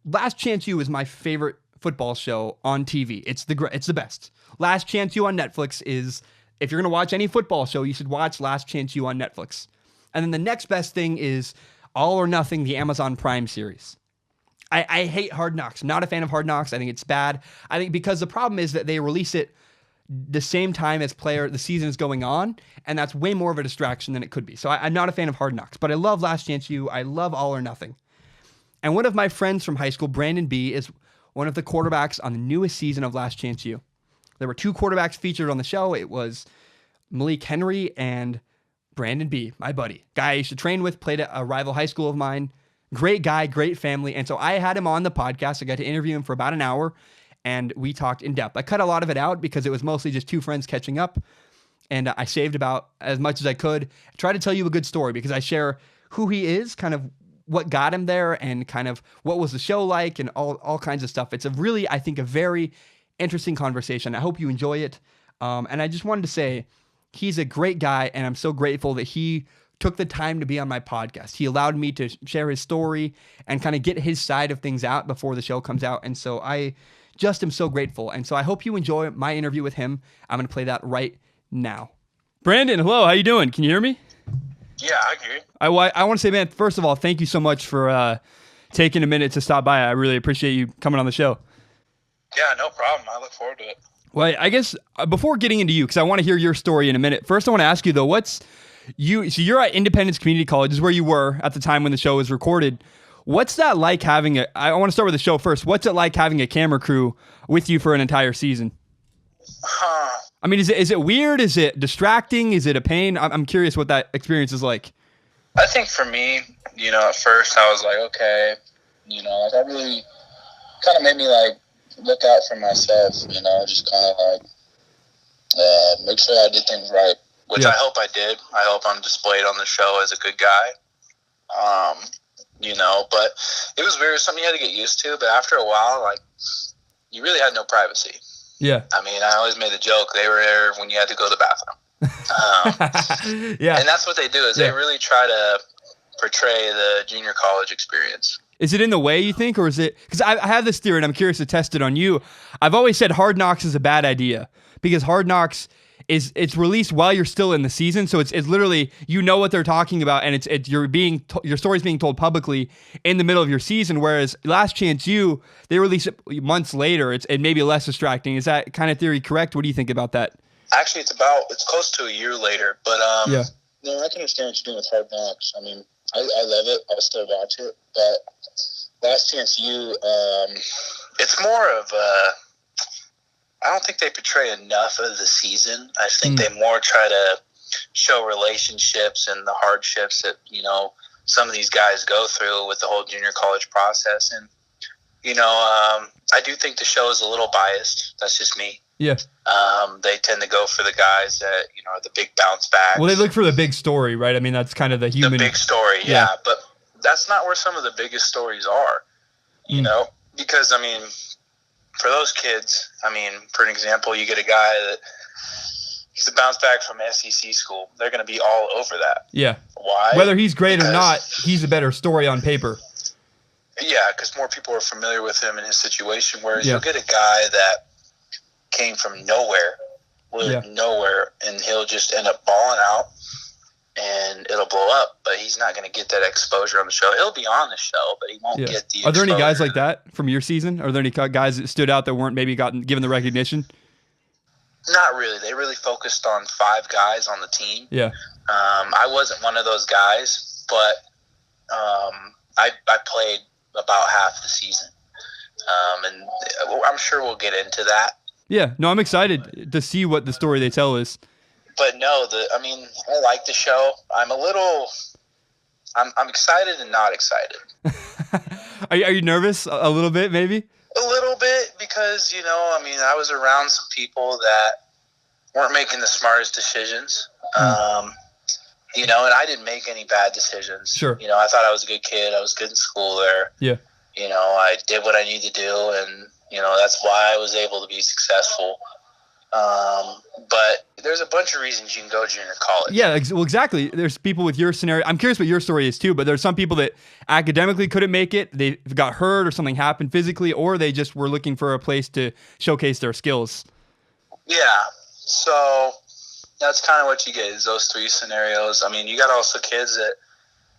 Last Chance U is my favorite football show on TV. It's the best. Last Chance U on Netflix is, if you're going to watch any football show, you should watch Last Chance U on Netflix. And then the next best thing is All or Nothing, the Amazon Prime series. I hate Hard Knocks. I'm not a fan of Hard Knocks. I think it's bad. I think because the problem is that they release it the same time as the season is going on, and that's way more of a distraction than it could be. So I'm not a fan of Hard Knocks, but I love Last Chance U. I love All or Nothing. And one of my friends from high school, Brandon B., is one of the quarterbacks on the newest season of Last Chance U. There were two quarterbacks featured on the show. It was Malik Henry and Brandon B., my buddy. Guy I used to train with, played at a rival high school of mine. Great guy, great family. And so I had him on the podcast. I got to interview him for about an hour, and we talked in depth. I cut a lot of it out because it was mostly just two friends catching up, and I saved about as much as I could. I try to tell you a good story because I share who he is, kind of what got him there, and kind of what was the show like, and all kinds of stuff. It's I think, a very interesting conversation. I hope you enjoy it. And I just wanted to say he's a great guy, and I'm so grateful that he took the time to be on my podcast. He allowed me to share his story and kind of get his side of things out before the show comes out. And so I just am so grateful. And so I hope you enjoy my interview with him. I'm going to play that right now. Brandon, hello. How you doing? Can you hear me? Yeah, I hear you. I want to say, man, first of all, thank you so much for taking a minute to stop by. I really appreciate you coming on the show. Yeah, no problem. I look forward to it. Well, I guess before getting into you, because I want to hear your story in a minute, first I want to ask you, though, so you're at Independence Community College, is where you were at the time when the show was recorded. What's that like having I want to start with the show first. What's it like having a camera crew with you for an entire season? I mean, is it weird? Is it distracting? Is it a pain? I'm curious what that experience is like. I think for me, at first I was like, okay, that really kind of made me like look out for myself, just kind of like make sure I did things right, which I hope I did. I hope I'm displayed on the show as a good guy. But it was weird, something you had to get used to. But after a while, like, you really had no privacy. Yeah. I mean, I always made the joke, they were there when you had to go to the bathroom. Yeah. And that's what they do, is they really try to portray the junior college experience. Is it in the way, you think, or is it... Because I have this theory, and I'm curious to test it on you. I've always said Hard Knocks is a bad idea, because Hard Knocks it's released while you're still in the season, so it's literally, what they're talking about, and your story's being told publicly in the middle of your season, whereas Last Chance U, they release it months later. It's maybe less distracting. Is that kind of theory correct? What do you think about that? Actually, it's close to a year later, but I can understand what you're doing with Hard Knocks. I mean, I love it. I still watch it, but Last Chance U, it's more of I don't think they portray enough of the season. I think they more try to show relationships and the hardships that, some of these guys go through with the whole junior college process. And, I do think the show is a little biased. That's just me. Yeah. They tend to go for the guys that, are the big bounce backs. Well, they look for the big story, right? I mean, that's kind of the human... The big story, yeah. But that's not where some of the biggest stories are, because, I mean... For those kids, I mean, for an example, you get a guy that he's a bounce back from SEC school. They're going to be all over that. Yeah. Why? Whether he's great or not, he's a better story on paper. Yeah, because more people are familiar with him and his situation, whereas you'll get a guy that came from nowhere, nowhere, and he'll just end up balling out, and it'll blow up, but he's not going to get that exposure on the show. He'll be on the show, but he won't get the exposure. Are there any guys like that from your season? Are there any guys that stood out that weren't maybe given the recognition? Not really. They really focused on 5 guys on the team. Yeah. I wasn't one of those guys, but I played about half the season. And I'm sure we'll get into that. Yeah. No, I'm excited to see what the story they tell is. But no, I like the show. I'm excited and not excited. Are you nervous a little bit, maybe? A little bit, because, I was around some people that weren't making the smartest decisions. And I didn't make any bad decisions. Sure. I thought I was a good kid. I was good in school there. Yeah. I did what I needed to do, and, that's why I was able to be successful. But there's a bunch of reasons you can go junior college. Yeah, well, exactly. There's people with your scenario. I'm curious what your story is too, but there's some people that academically couldn't make it. They got hurt or something happened physically, or they just were looking for a place to showcase their skills. Yeah. So that's kind of what you get is those three scenarios. I mean, you got also kids that,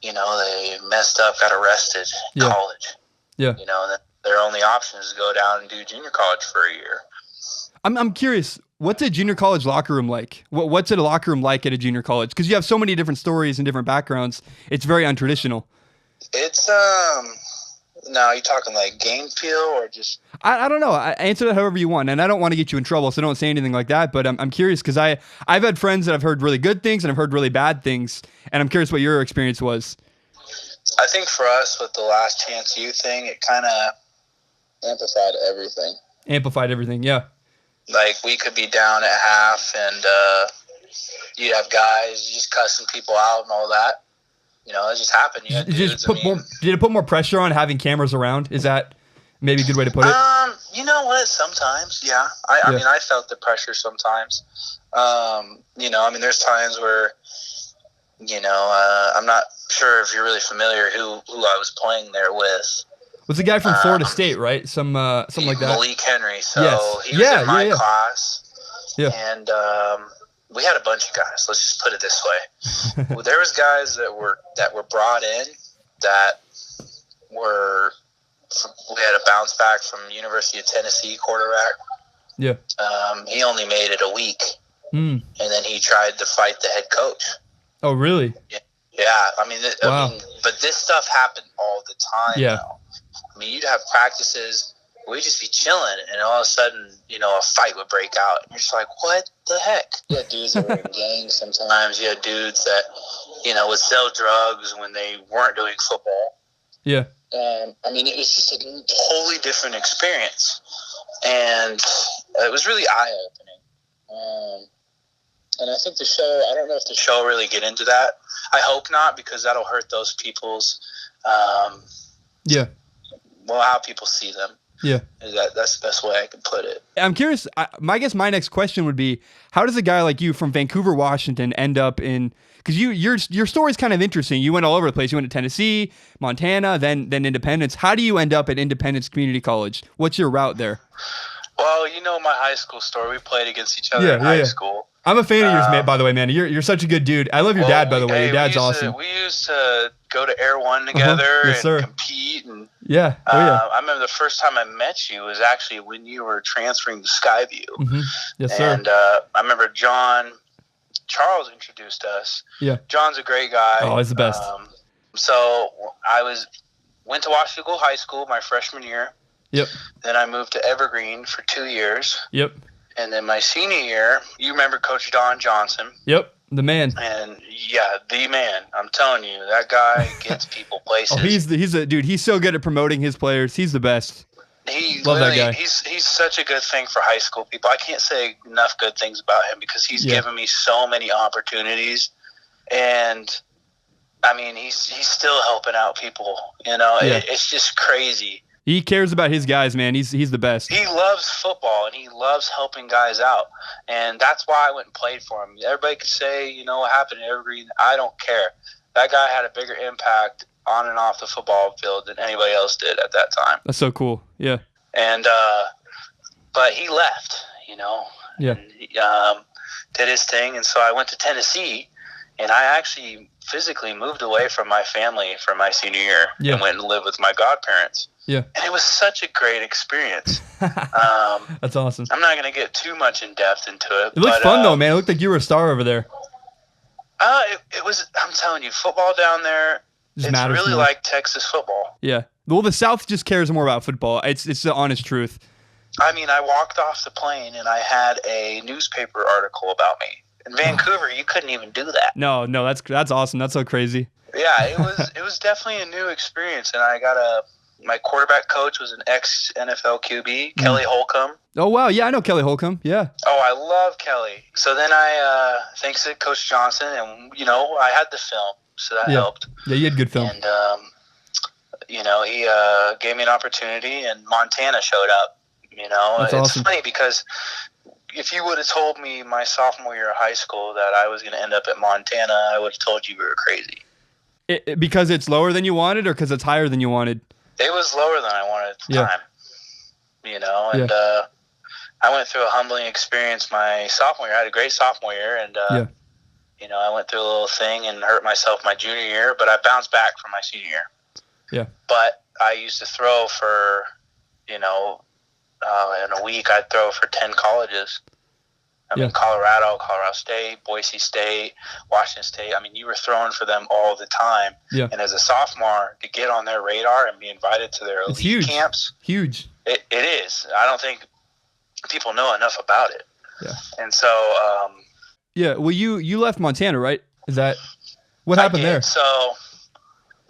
they messed up, got arrested in college. Yeah. Their only option is to go down and do junior college for a year. I'm curious, what's a junior college locker room like? What's a locker room like at a junior college? Because you have so many different stories and different backgrounds. It's very untraditional. It's now you talking like game feel or just? I don't know. Answer that however you want, and I don't want to get you in trouble, so don't say anything like that. But I'm curious because I've had friends that I've heard really good things and I've heard really bad things, and I'm curious what your experience was. I think for us with the Last Chance U thing, it kind of amplified everything. Amplified everything, yeah. Like, we could be down at half, and you'd have guys just cussing people out and all that. It just happened. You had dudes, did it put more pressure on having cameras around? Is that maybe a good way to put it? You know what? Sometimes, yeah. I mean, I felt the pressure sometimes. There's times where, I'm not sure if you're really familiar who I was playing there with. Was the guy from Florida State, right? Something like that. Malik Henry. So yes. He was in my class. Yeah. And we had a bunch of guys. Let's just put it this way. Well, there was guys that were brought in that were. We had a bounce back from University of Tennessee quarterback. Yeah. He only made it a week, and then he tried to fight the head coach. Oh, really? Yeah. Wow. But this stuff happened all the time. Yeah. Now. You'd have practices, we'd just be chilling, and all of a sudden, a fight would break out. And you're just like, what the heck? You had dudes that were in gangs sometimes. You had dudes that, would sell drugs when they weren't doing football. Yeah. It was just a totally different experience. And it was really eye-opening. And I think the show, I don't know if the show really get into that. I hope not, because that'll hurt those people's, how people see them. Yeah. That's the best way I can put it. I'm curious, I guess my next question would be, how does a guy like you from Vancouver, Washington end up in, because your story's kind of interesting. You went all over the place. You went to Tennessee, Montana, then Independence. How do you end up at Independence Community College? What's your route there? Well, my high school story. We played against each other in high school. I'm a fan of yours, man, by the way, man. You're such a good dude. I love your dad, by the way. Your dad's awesome. We used to go to Air One together and compete. And, yeah. I remember the first time I met you was actually when you were transferring to Skyview. Mm-hmm. Yes, sir. And I remember Charles introduced us. Yeah. John's a great guy. Oh, he's the best. So I went to Washougal High School my freshman year. Yep. Then I moved to Evergreen for 2 years. Yep. And then my senior year, you remember Coach Don Johnson. Yep, the man. And the man. I'm telling you, that guy gets people places. Oh, he's a dude. He's so good at promoting his players. He's the best. Love that guy. He's such a good thing for high school people. I can't say enough good things about him because he's given me so many opportunities, and he's still helping out people. It's just crazy. He cares about his guys, man. He's the best. He loves football, and he loves helping guys out. And that's why I went and played for him. Everybody could say, what happened in Evergreen. I don't care. That guy had a bigger impact on and off the football field than anybody else did at that time. That's so cool. Yeah. And but he left, Yeah. And, did his thing. And so I went to Tennessee, and I actually physically moved away from my family for my senior year and went and lived with my godparents. Yeah. And it was such a great experience. That's awesome. I'm not going to get too much in depth into it. It looked fun, though, man. It looked like you were a star over there. It was, I'm telling you, football down there, it's really more like Texas football. Yeah. Well, the South just cares more about football. It's the honest truth. I walked off the plane, and I had a newspaper article about me. In Vancouver, you couldn't even do that. No, that's awesome. That's so crazy. Yeah, it was definitely a new experience, and I got my quarterback coach was an ex-NFL QB, Kelly Holcomb. Oh, wow. Yeah, I know Kelly Holcomb. Yeah. Oh, I love Kelly. So then thanks to Coach Johnson, and, I had the film, so that helped. Yeah, you had good film. And, he gave me an opportunity, and Montana showed up. That's it's awesome. funny because, if you would have told me my sophomore year of high school that I was going to end up at Montana, I would have told you we were crazy. Because it's lower than you wanted, or because it's higher than you wanted? It was lower than I wanted at the time. And I went through a humbling experience my sophomore year. I had a great sophomore year, and I went through a little thing and hurt myself my junior year, but I bounced back from my senior year. Yeah. But I used to throw for, in a week I'd throw for 10 colleges. I mean, Colorado State, Boise State, Washington State. I mean, you were throwing for them all the time. Yeah. And as a sophomore, to get on their radar and be invited to their elite camps. Huge. It is. I don't think people know enough about it. Yeah. And so. Well, you left Montana, right? Is that what happened there? So,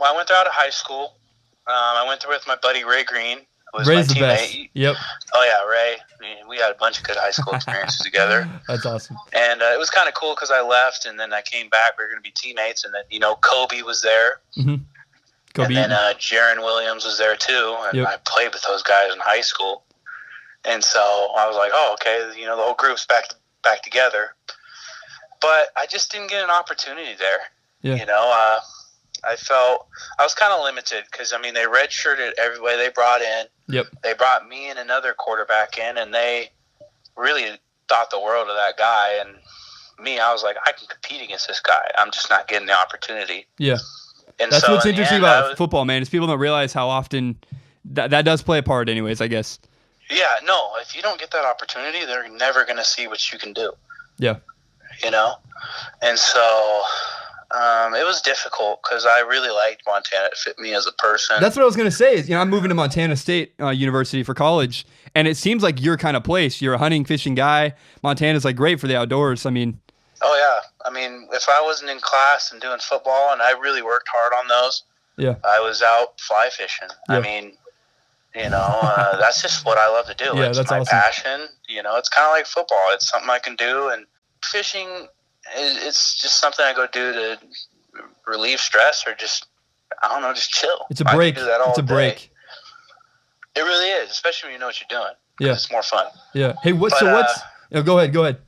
I went there out of high school. I went there with my buddy Ray Green. Was Ray's my the teammate. best. Yep. Oh yeah, Ray. We had a bunch of good high school experiences together. That's awesome. And it was kind of cool because I left and then I came back. We were going to be teammates, and then Kobe was there. Mm-hmm. Kobe. And then Jaron Williams was there too, and I played with those guys in high school. And so I was like, oh, okay, the whole group's back together. But I just didn't get an opportunity there. Yeah. I felt I was kind of limited because, they redshirted everybody they brought in. Yep. They brought me and another quarterback in, and they really thought the world of that guy. And me, I was like, I can compete against this guy. I'm just not getting the opportunity. Yeah. And that's what's interesting about football, man, is people don't realize how often that does play a part anyways, I guess. Yeah, no, if you don't get that opportunity, they're never going to see what you can do. Yeah. And so it was difficult because I really liked Montana. It fit me as a person. That's what I was going to say is, I'm moving to Montana State University for college, and it seems like your kind of place. You're a hunting, fishing guy. Montana's like great for the outdoors. Oh, yeah. If I wasn't in class and doing football, and I really worked hard on those, I was out fly fishing. Yeah. That's just what I love to do. Yeah, it's that's my awesome. passion. It's kind of like football. It's something I can do, and fishing, it's just something I go do to relieve stress or just chill. It's a break. I can do that all it's a day. break. It really is, especially when you know what you're doing. Yeah. It's more fun. Yeah. Hey, go ahead.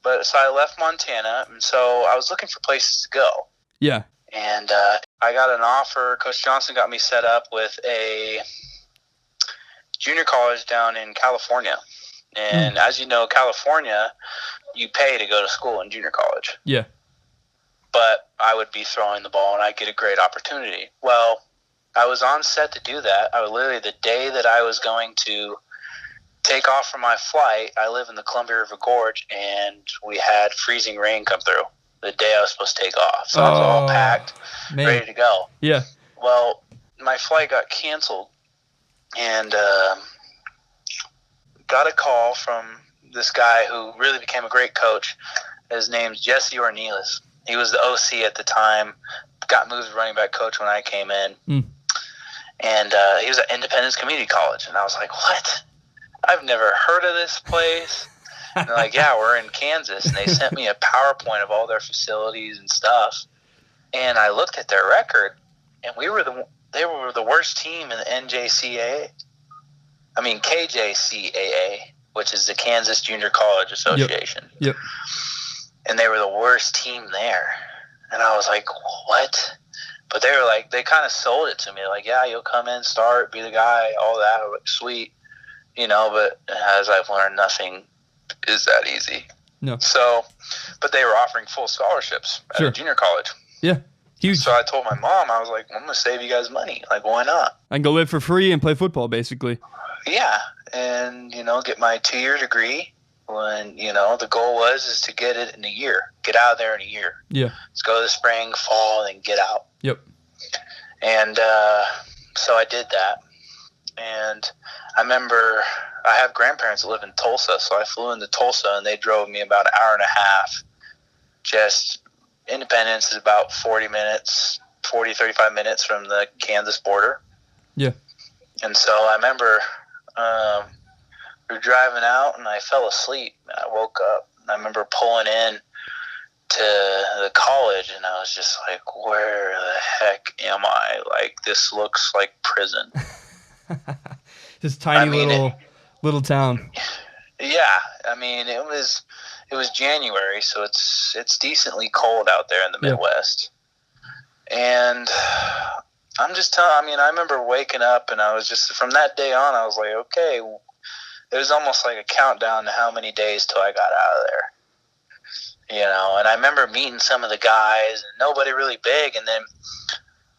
But so I left Montana, and so I was looking for places to go. Yeah. And I got an offer. Coach Johnson got me set up with a junior college down in California. And as you know, California, you pay to go to school in junior college. Yeah. But I would be throwing the ball, and I'd get a great opportunity. Well, I was on set to do that. The day that I was going to take off from my flight, I live in the Columbia River Gorge, and we had freezing rain come through the day I was supposed to take off. So I was all packed, ready to go. Yeah. Well, my flight got canceled, and got a call from this guy who really became a great coach. His name's Jesse Ornelas. He was the OC at the time, got moved to running back coach when I came in. And he was at Independence Community College. And I was like, what? I've never heard of this place. And they're like, yeah, we're in Kansas. And they sent me a PowerPoint of all their facilities and stuff. And I looked at their record, and they were the worst team in the KJCAA, which is the Kansas Junior College Association. Yep. And they were the worst team there. And I was like, what? But they were like, they kind of sold it to me. Like, yeah, you'll come in, start, be the guy, all that. I was like, sweet. But as I've learned, nothing is that easy. No. So, but they were offering full scholarships at a junior college. Yeah. Huge. So I told my mom, I was like, I'm going to save you guys money. Like, why not? I can go live for free and play football, basically. Yeah. And, get my 2-year degree when, the goal is to get it in a year. Get out of there in a year. Yeah. Let's go to the spring, fall, and get out. Yep. And so I did that. And I remember I have grandparents that live in Tulsa, so I flew into Tulsa, and they drove me about an hour and a half. Just Independence is about 35 minutes from the Kansas border. Yeah. And so I remember we were driving out, and I fell asleep. And I woke up, and I remember pulling in to the college, and I was just like, where the heck am I? Like, this looks like prison. This tiny little town. Yeah. I mean, it was January, so it's decently cold out there in the Midwest. And I'm just telling. I mean, I remember waking up, and I was just from that day on, I was like, okay. It was almost like a countdown to how many days till I got out of there. You know, and I remember meeting some of the guys, and nobody really big, and then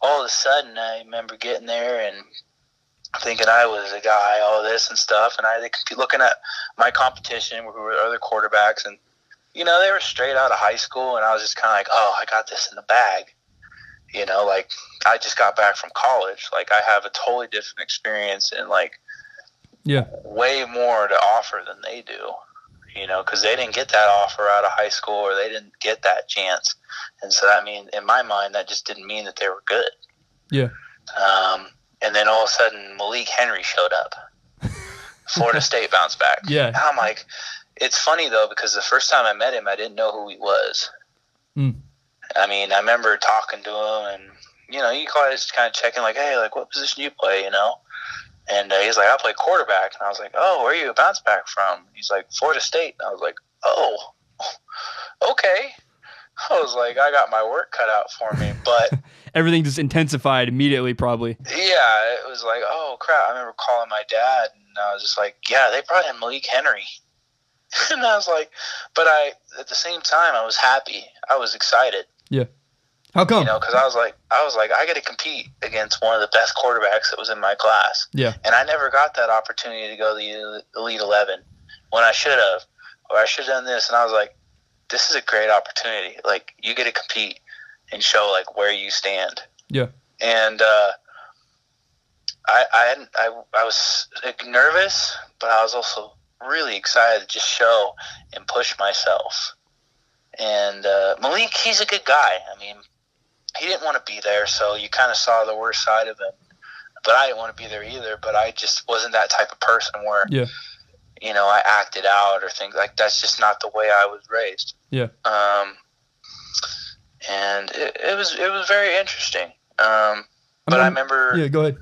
all of a sudden, I remember getting there and thinking I was a guy, all this and stuff, and I looking at my competition who were other quarterbacks, and you know, they were straight out of high school, and I was just kind of like, oh, I got this in the bag. You know, like I just got back from college. Like I have a totally different experience and like way more to offer than they do. You know, because they didn't get that offer out of high school, or they didn't get that chance, and so I mean, in my mind, that just didn't mean that they were good. Yeah. And then all of a sudden, Malik Henry showed up. Florida State bounced back. Yeah. And I'm like, it's funny though, because the first time I met him, I didn't know who he was. I mean, I remember talking to him, and you know, you just kind of checking, like, hey, like, what position do you play? You know. And he's like, I play quarterback. And I was like, oh, where are you bounce back from? He's like, Florida State. And I was like, oh, okay. I was like, I got my work cut out for me. But everything just intensified immediately, probably. Yeah, it was like, oh, crap. I remember calling my dad, and I was just like, yeah, they brought in Malik Henry. And I was like, but at the same time, I was happy. I was excited. Yeah. How come? You know, because I was like, I got to compete against one of the best quarterbacks that was in my class. Yeah. And I never got that opportunity to go to the Elite 11 when I should have, or I should have done this. And I was like, this is a great opportunity. Like, you get to compete and show like where you stand. Yeah. And I was nervous, but I was also really excited to just show and push myself. And Malik, he's a good guy. I mean, he didn't want to be there, so you kind of saw the worst side of him. But I didn't want to be there either, but I just wasn't that type of person where, you know, I acted out or things like that's just not the way I was raised. Yeah. And it was very interesting. But I remember go ahead.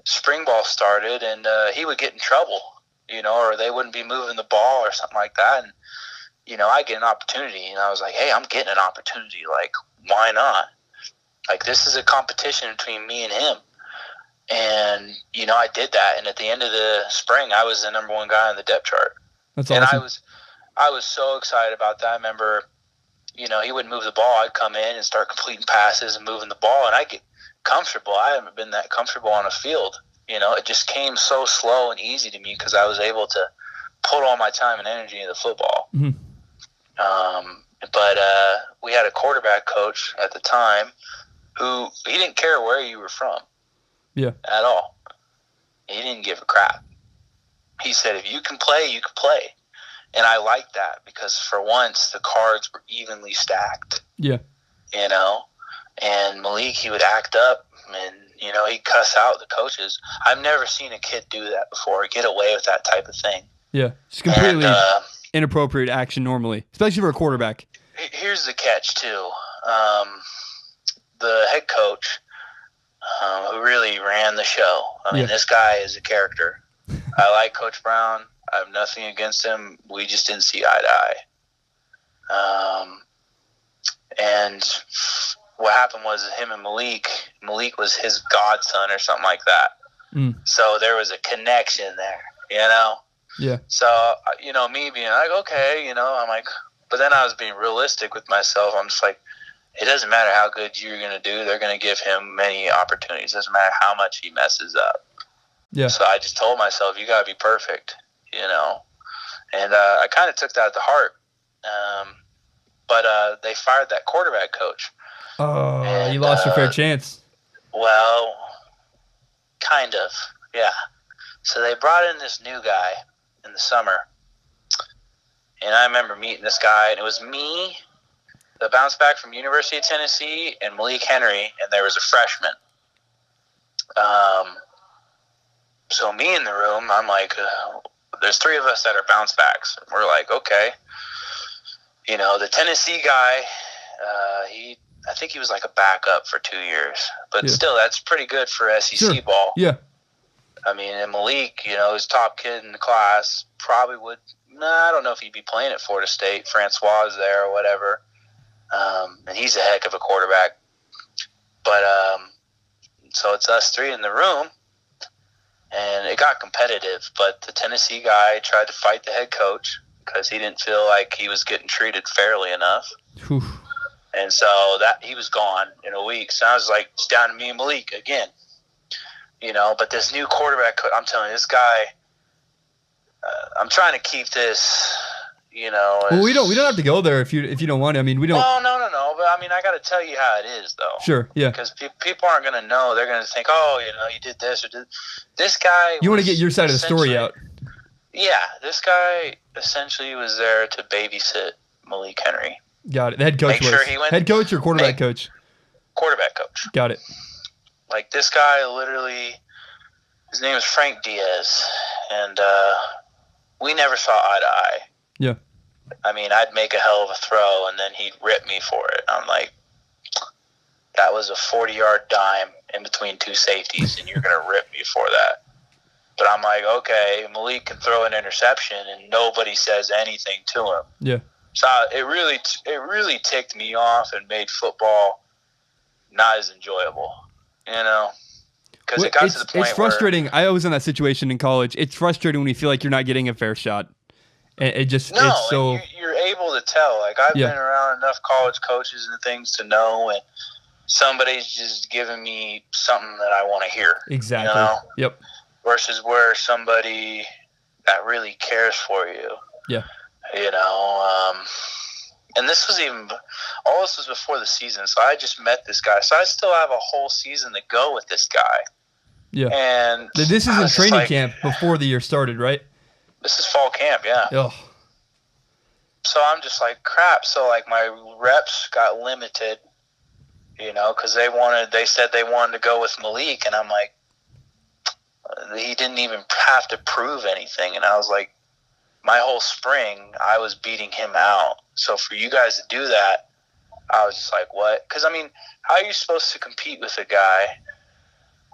spring ball started, and he would get in trouble, you know, or they wouldn't be moving the ball or something like that. And, you know, I get an opportunity, and I was like, hey, I'm getting an opportunity. Like, why not? Like, this is a competition between me and him. And, you know, I did that. And at the end of the spring, I was the number one guy on the depth chart. That's awesome. And I was so excited about that. I remember, you know, he would move the ball. I'd come in and start completing passes and moving the ball. And I get comfortable. I haven't been that comfortable on a field. You know, it just came so slow and easy to me because I was able to put all my time and energy into football. Mm-hmm. But we had a quarterback coach at the time who he didn't care where you were from. Yeah. At all. He didn't give a crap. He said, if you can play, you can play. And I liked that because for once the cards were evenly stacked. Yeah. You know? And Malik, he would act up and, you know, he'd cuss out the coaches. I've never seen a kid do that before, get away with that type of thing. Yeah. It's completely inappropriate action normally, especially for a quarterback. Here's the catch, too. The head coach, who really ran the show. I mean, this guy is a character. I like Coach Brown. I have nothing against him. We just didn't see eye to eye. And what happened was him and Malik was his godson or something like that. So there was a connection there, you know? Yeah. So, you know, me being like, okay, you know, I'm like, but then I was being realistic with myself. I'm just like, it doesn't matter how good you're going to do. They're going to give him many opportunities. It doesn't matter how much he messes up. Yeah. So I just told myself, you got to be perfect, you know. And I kind of took that to heart. But they fired that quarterback coach. Oh, and, you lost your fair chance. Well, kind of, yeah. So they brought in this new guy in the summer. And I remember meeting this guy, and it was me, the bounce back from University of Tennessee, and Malik Henry, and there was a freshman. So me in the room, I'm like, there's three of us that are bounce backs. We're like, okay. You know, the Tennessee guy, I think he was like a backup for 2 years. But still, that's pretty good for SEC ball. Yeah. I mean, and Malik, his top kid in the class, probably would. I don't know if he'd be playing at Florida State. Francois is there or whatever, and he's a heck of a quarterback. But so it's us three in the room, and it got competitive. But the Tennessee guy tried to fight the head coach because he didn't feel like he was getting treated fairly enough. Whew. And so that he was gone in a week. So I was like, it's down to me and Malik again. But this new quarterback, I'm telling you, this guy, I'm trying to keep this, Well, we don't have to go there if you don't want to. I mean, we don't. No. But I mean, I got to tell you how it is, though. Sure, yeah. Because people aren't going to know. They're going to think, you did this or did this guy. You want to get your side of the story out. Yeah, this guy essentially was there to babysit Malik Henry. Got it. The head coach was. Sure he went, head coach or quarterback coach? Quarterback coach. Got it. Like, this guy literally, his name is Frank Diaz, and we never saw eye to eye. Yeah. I mean, I'd make a hell of a throw, and then he'd rip me for it. I'm like, that was a 40-yard dime in between two safeties, and you're going to rip me for that. But I'm like, okay, Malik can throw an interception, and nobody says anything to him. Yeah. So it really ticked me off and made football not as enjoyable, because it got to the point it's frustrating. I was in that situation in college. It's frustrating when you feel like you're not getting a fair shot. It's so you're able to tell. Like, I've been around enough college coaches and things to know when somebody's just giving me something that I want to hear. Exactly. Yep. Versus where somebody that really cares for you. Yeah. And this was all this was before the season, so I just met this guy. So I still have a whole season to go with this guy. Yeah. And this is in training camp before the year started, right? This is fall camp, yeah. Oh. So I'm just like, crap. So, like, my reps got limited, because they said they wanted to go with Malik, and I'm like, he didn't even have to prove anything. And I was like, my whole spring, I was beating him out. So for you guys to do that, I was just like, what? Because, I mean, how are you supposed to compete with a guy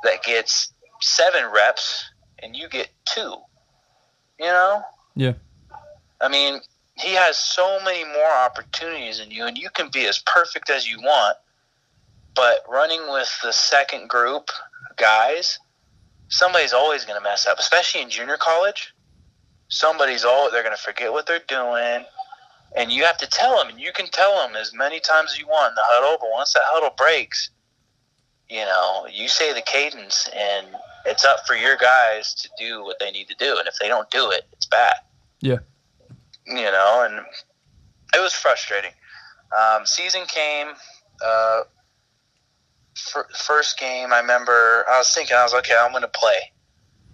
that gets 7 reps and you get 2? Yeah. I mean, he has so many more opportunities than you, and you can be as perfect as you want. But running with the second group guys, somebody's always going to mess up, especially in junior college. They're going to forget what they're doing, and you have to tell them, and you can tell them as many times as you want in the huddle, but once that huddle breaks, you say the cadence, and it's up for your guys to do what they need to do, and if they don't do it, it's bad. Yeah. And it was frustrating. Season came, first game, I remember, I was thinking, okay, I'm going to play.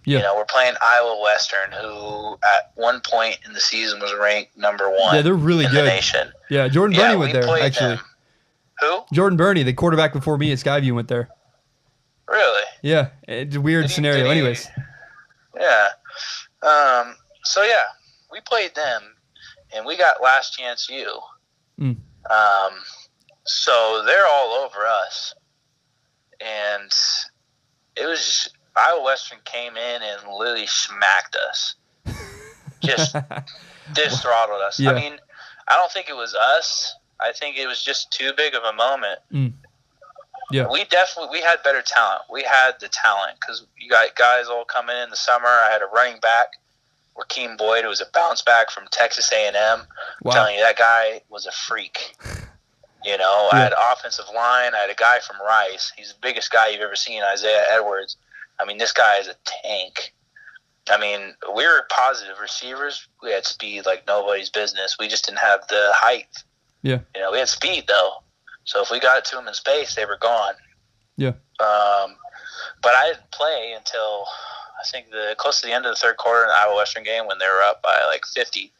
Yeah. We're playing Iowa Western, who at one point in the season was ranked number 1. Yeah, they're really good. The nation. Yeah, Jordan Burney went there, actually. Them. Who? Jordan Burney, the quarterback before me at Skyview, went there. Really? Yeah, it's a weird scenario. Anyways. Yeah. So, yeah, we played them, and we got Last Chance U. So they're all over us. And it was just, Iowa Western came in and literally smacked us. Just throttled us. Yeah. I mean, I don't think it was us. I think it was just too big of a moment. Yeah. We had better talent. We had the talent because you got guys all coming in the summer. I had a running back, Rakeem Boyd, who was a bounce back from Texas A&M. Wow. I'm telling you, that guy was a freak. I had offensive line. I had a guy from Rice. He's the biggest guy you've ever seen, Isaiah Edwards. I mean, this guy is a tank. I mean, we were positive receivers. We had speed like nobody's business. We just didn't have the height. Yeah. We had speed, though. So if we got it to them in space, they were gone. Yeah. But I didn't play until I think close to the end of the third quarter in the Iowa Western game when they were up by like 50.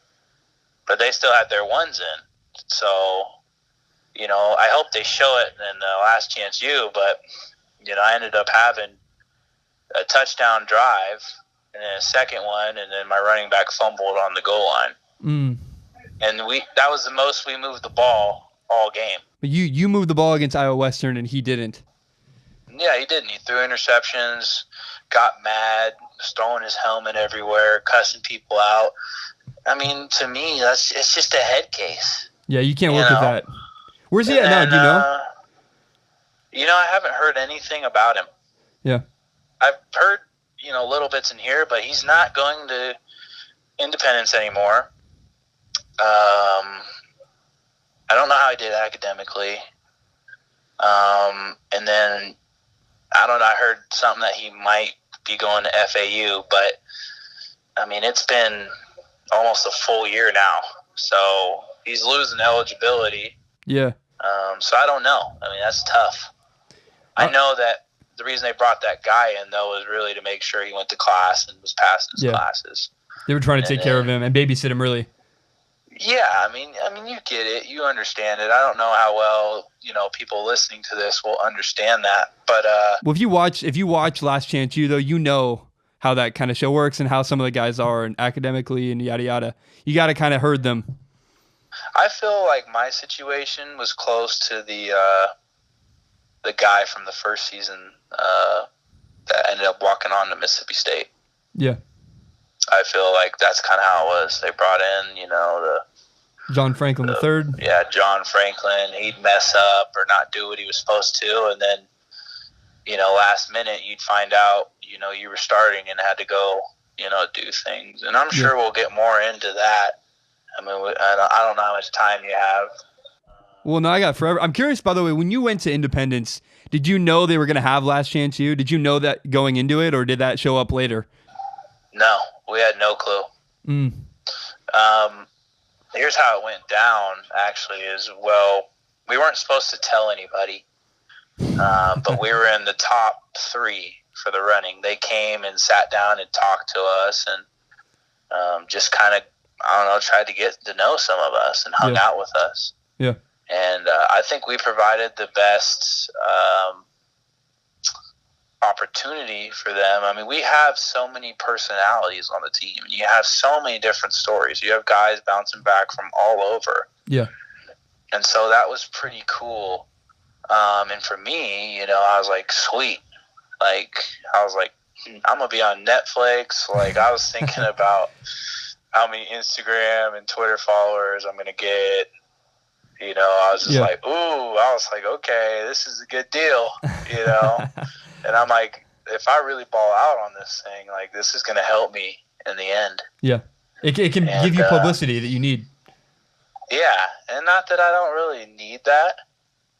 But they still had their ones in. So, I hope they show it in the Last Chance U, but, I ended up having a touchdown drive and then a second one, and then my running back fumbled on the goal line. And that was the most we moved the ball all game. But you moved the ball against Iowa Western, and he didn't. Yeah, he didn't. He threw interceptions. got mad, was throwing his helmet everywhere, cussing people out. I mean, to me, it's just a head case. Yeah, you can't work with that. Where's he at now? Do you know? I haven't heard anything about him. Yeah. I've heard, little bits in here, but he's not going to Independence anymore. I don't know how he did academically. And then, I don't know, I heard something that he might be going to FAU, but, I mean, it's been almost a full year now. So, he's losing eligibility. Yeah. So, I don't know. I mean, that's tough. I know that the reason they brought that guy in, though, was really to make sure he went to class and was passing his classes. They were trying to take care of him and babysit him, really. Yeah, I mean, you get it, you understand it. I don't know how well people listening to this will understand that, but well, if you watch Last Chance U, though, you know how that kind of show works and how some of the guys are, and academically and yada yada. You got to kind of herd them. I feel like my situation was close to the guy from the first season that ended up walking on to Mississippi State. Yeah. I feel like that's kind of how it was. They brought in, the John Franklin III. Yeah, John Franklin. He'd mess up or not do what he was supposed to, and then, last minute you'd find out, you were starting and had to go, do things. And I'm sure we'll get more into that. I mean, I don't know how much time you have. Well, no, I got forever. I'm curious, by the way, when you went to Independence, did you know they were going to have Last Chance U? Did you know that going into it, or did that show up later? No, we had no clue. Here's how it went down, actually, we weren't supposed to tell anybody, but we were in the top 3 for the running. They came and sat down and talked to us and just kind of, tried to get to know some of us and hung out with us. Yeah. And I think we provided the best opportunity for them. I mean, we have so many personalities on the team, and you have so many different stories. You have guys bouncing back from all over. Yeah. And so that was pretty cool. And for me, I was like, sweet. Like, I was like, I'm going to be on Netflix. Like, I was thinking about how many Instagram and Twitter followers I'm going to get. I was just like, ooh, I was like, okay, this is a good deal, And I'm like, if I really ball out on this thing, like, this is going to help me in the end. Yeah. It can give you publicity that you need. Yeah. And not that I don't really need that.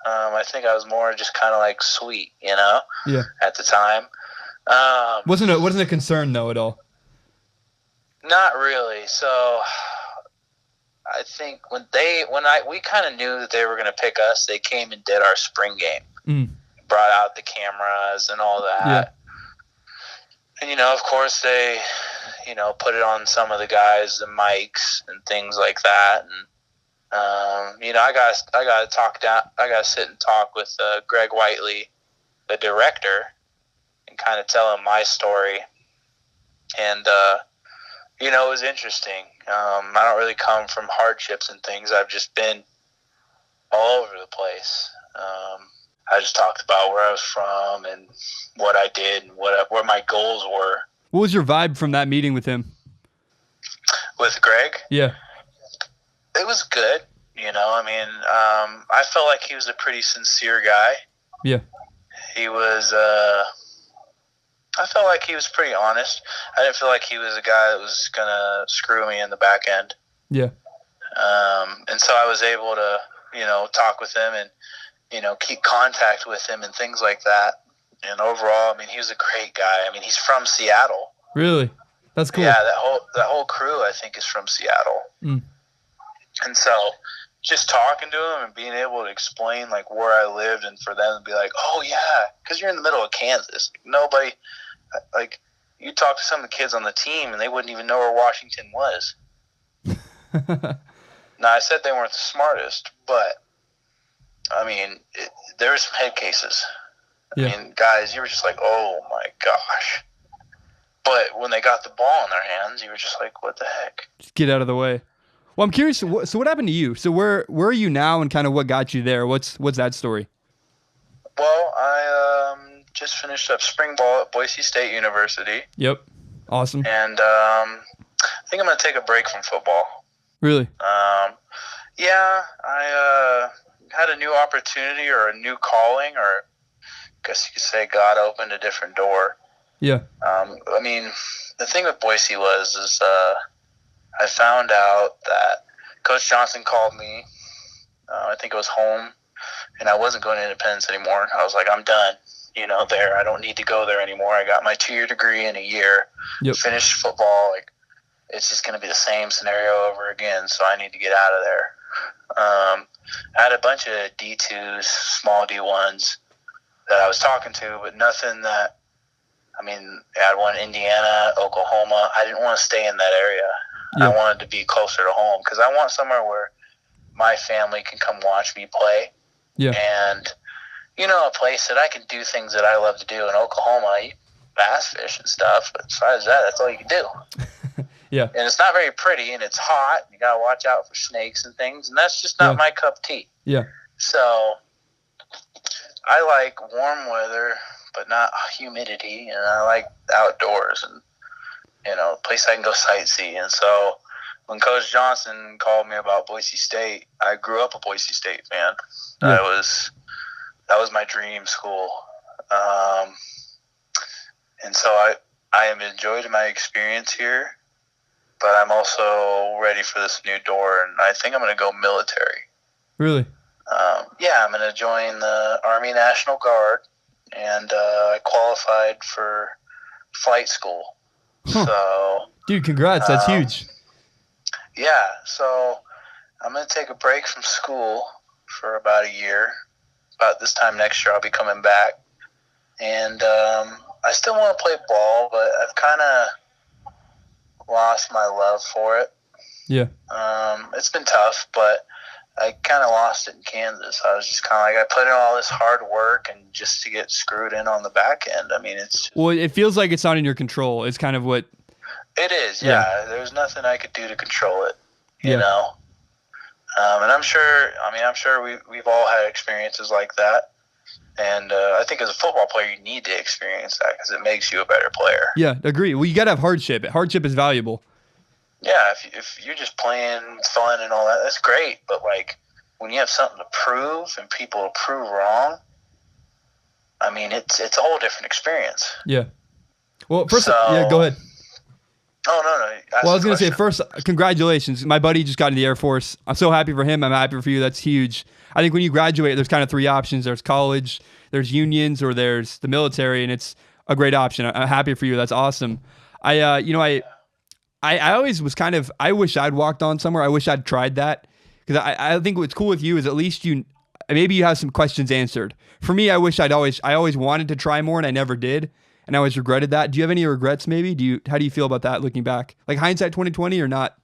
I think I was more just kind of like sweet, Yeah. at the time. Wasn't a concern, though, at all? Not really. So I think we kind of knew that they were going to pick us, they came and did our spring game. Brought out the cameras and all that. Yeah. And, of course they, put it on some of the guys, the mics and things like that. And, I got to sit and talk with Greg Whiteley, the director, and kind of tell him my story. And, it was interesting. I don't really come from hardships and things. I've just been all over the place. I just talked about where I was from and what I did and what my goals were. What was your vibe from that meeting with him? With Greg? Yeah. It was good. I felt like he was a pretty sincere guy. Yeah. He was, I felt like he was pretty honest. I didn't feel like he was a guy that was going to screw me in the back end. Yeah. And so I was able to, talk with him and, keep contact with him and things like that. And overall, I mean, he was a great guy. I mean, he's from Seattle. Really? That's cool. Yeah, that whole crew, I think, is from Seattle. And so just talking to him and being able to explain, like, where I lived, and for them to be like, oh, yeah, because you're in the middle of Kansas. Nobody, like, you talk to some of the kids on the team, and they wouldn't even know where Washington was. Now, I said they weren't the smartest, but, I mean, there were some head cases. Yeah. I mean, guys, you were just like, oh, my gosh. But when they got the ball in their hands, you were just like, what the heck? Just get out of the way. Well, I'm curious. So what happened to you? So where are you now, and kind of what got you there? What's that story? Well, I just finished up spring ball at Boise State University. Yep. Awesome. And I think I'm going to take a break from football. Really? Yeah, I had a new opportunity or a new calling, or I guess you could say God opened a different door. Yeah. I mean, the thing with Boise is I found out that Coach Johnson called me. I think it was home, and I wasn't going to Independence anymore. I was like, I'm done. There. I don't need to go there anymore. I got my 2-year degree in a year. Yep. Finished football. Like, it's just going to be the same scenario over again, so I need to get out of there. I had a bunch of D2s, small D1s that I was talking to, but nothing that, I had one in Indiana, Oklahoma. I didn't want to stay in that area. Yeah. I wanted to be closer to home because I want somewhere where my family can come watch me play. Yeah. And, a place that I can do things that I love to do. In Oklahoma, you bass fish and stuff, but besides that, that's all you can do. Yeah. And it's not very pretty, and it's hot. You got to watch out for snakes and things, and that's just not my cup of tea. Yeah. So I like warm weather, but not humidity, and I like outdoors and, a place I can go sightsee. And so when Coach Johnson called me about Boise State, I grew up a Boise State fan. Yeah. That was my dream school. And so I have enjoyed my experience here, but I'm also ready for this new door, and I think I'm going to go military. Really? Yeah, I'm going to join the Army National Guard, and I qualified for flight school. Huh. So, dude, congrats. That's huge. Yeah, so I'm going to take a break from school for about a year. About this time next year, I'll be coming back. And I still want to play ball, but I've kind of lost my love for it. Yeah. It's been tough, but I kind of lost it in Kansas. I was just kind of like, I put in all this hard work and just to get screwed in on the back end. It's well, it feels like it's not in your control. It's kind of what it is. Yeah. There's nothing I could do to control it, you Yeah. know? And I'm sure we've all had experiences like that. And I think as a football player, you need to experience that because it makes you a better player. Yeah, agree. Well, you got to have hardship. Hardship is valuable. Yeah, if you're just playing fun and all that, that's great. But, like, when you have something to prove and people to prove wrong, it's a whole different experience. Yeah. Well, first, go ahead. Oh, no. Well, I was going to say, first, congratulations. My buddy just got into the Air Force. I'm so happy for him. I'm happy for you. That's huge. I think when you graduate, there's kind of 3 options. There's college, there's unions, or there's the military, and it's a great option. I'm happy for you. That's awesome. I always was I wish I'd walked on somewhere. I wish I'd tried that because I think what's cool with you is at least maybe you have some questions answered. For me, I always wanted to try more and I never did. And I always regretted that. Do you have any regrets maybe? How do you feel about that looking back? Like hindsight 2020 or not?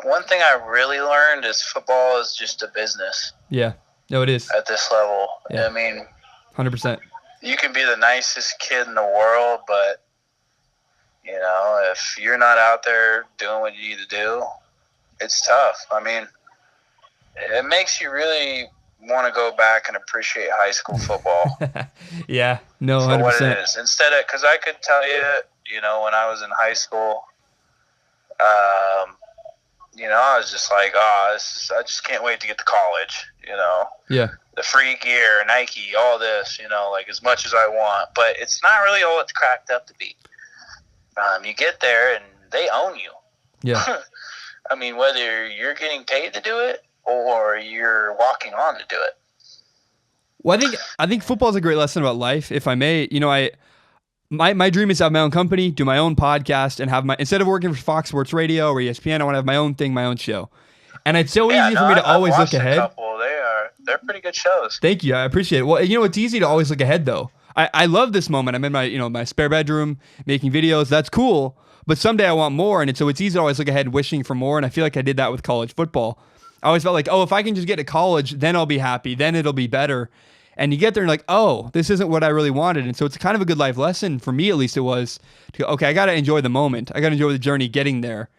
One thing I really learned is football is just a business. Yeah. No, it is. At this level. Yeah. 100%. You can be the nicest kid in the world, but, if you're not out there doing what you need to do, it's tough. It makes you really want to go back and appreciate high school football. Yeah, no, 100%. For what it is. Instead of, because I could tell you, when I was in high school, I was just like, I just can't wait to get to college, Yeah. The free gear, Nike, all this, like as much as I want, but it's not really all it's cracked up to be. You get there and they own you. Yeah. Whether you're getting paid to do it or you're walking on to do it. Well, I think football is a great lesson about life. If I may, my dream is to have my own company, do my own podcast, and instead of working for Fox Sports Radio or ESPN, I want to have my own thing, my own show. And it's so easy for me to always look ahead. They're pretty good shows. Thank you. I appreciate it. Well, it's easy to always look ahead though. I love this moment. I'm in my, my spare bedroom making videos. That's cool. But someday I want more. And so it's easy to always look ahead wishing for more. And I feel like I did that with college football. I always felt like, if I can just get to college, then I'll be happy. Then it'll be better. And you get there and like, this isn't what I really wanted. And so it's kind of a good life lesson for me, at least it was, I got to enjoy the moment. I got to enjoy the journey getting there.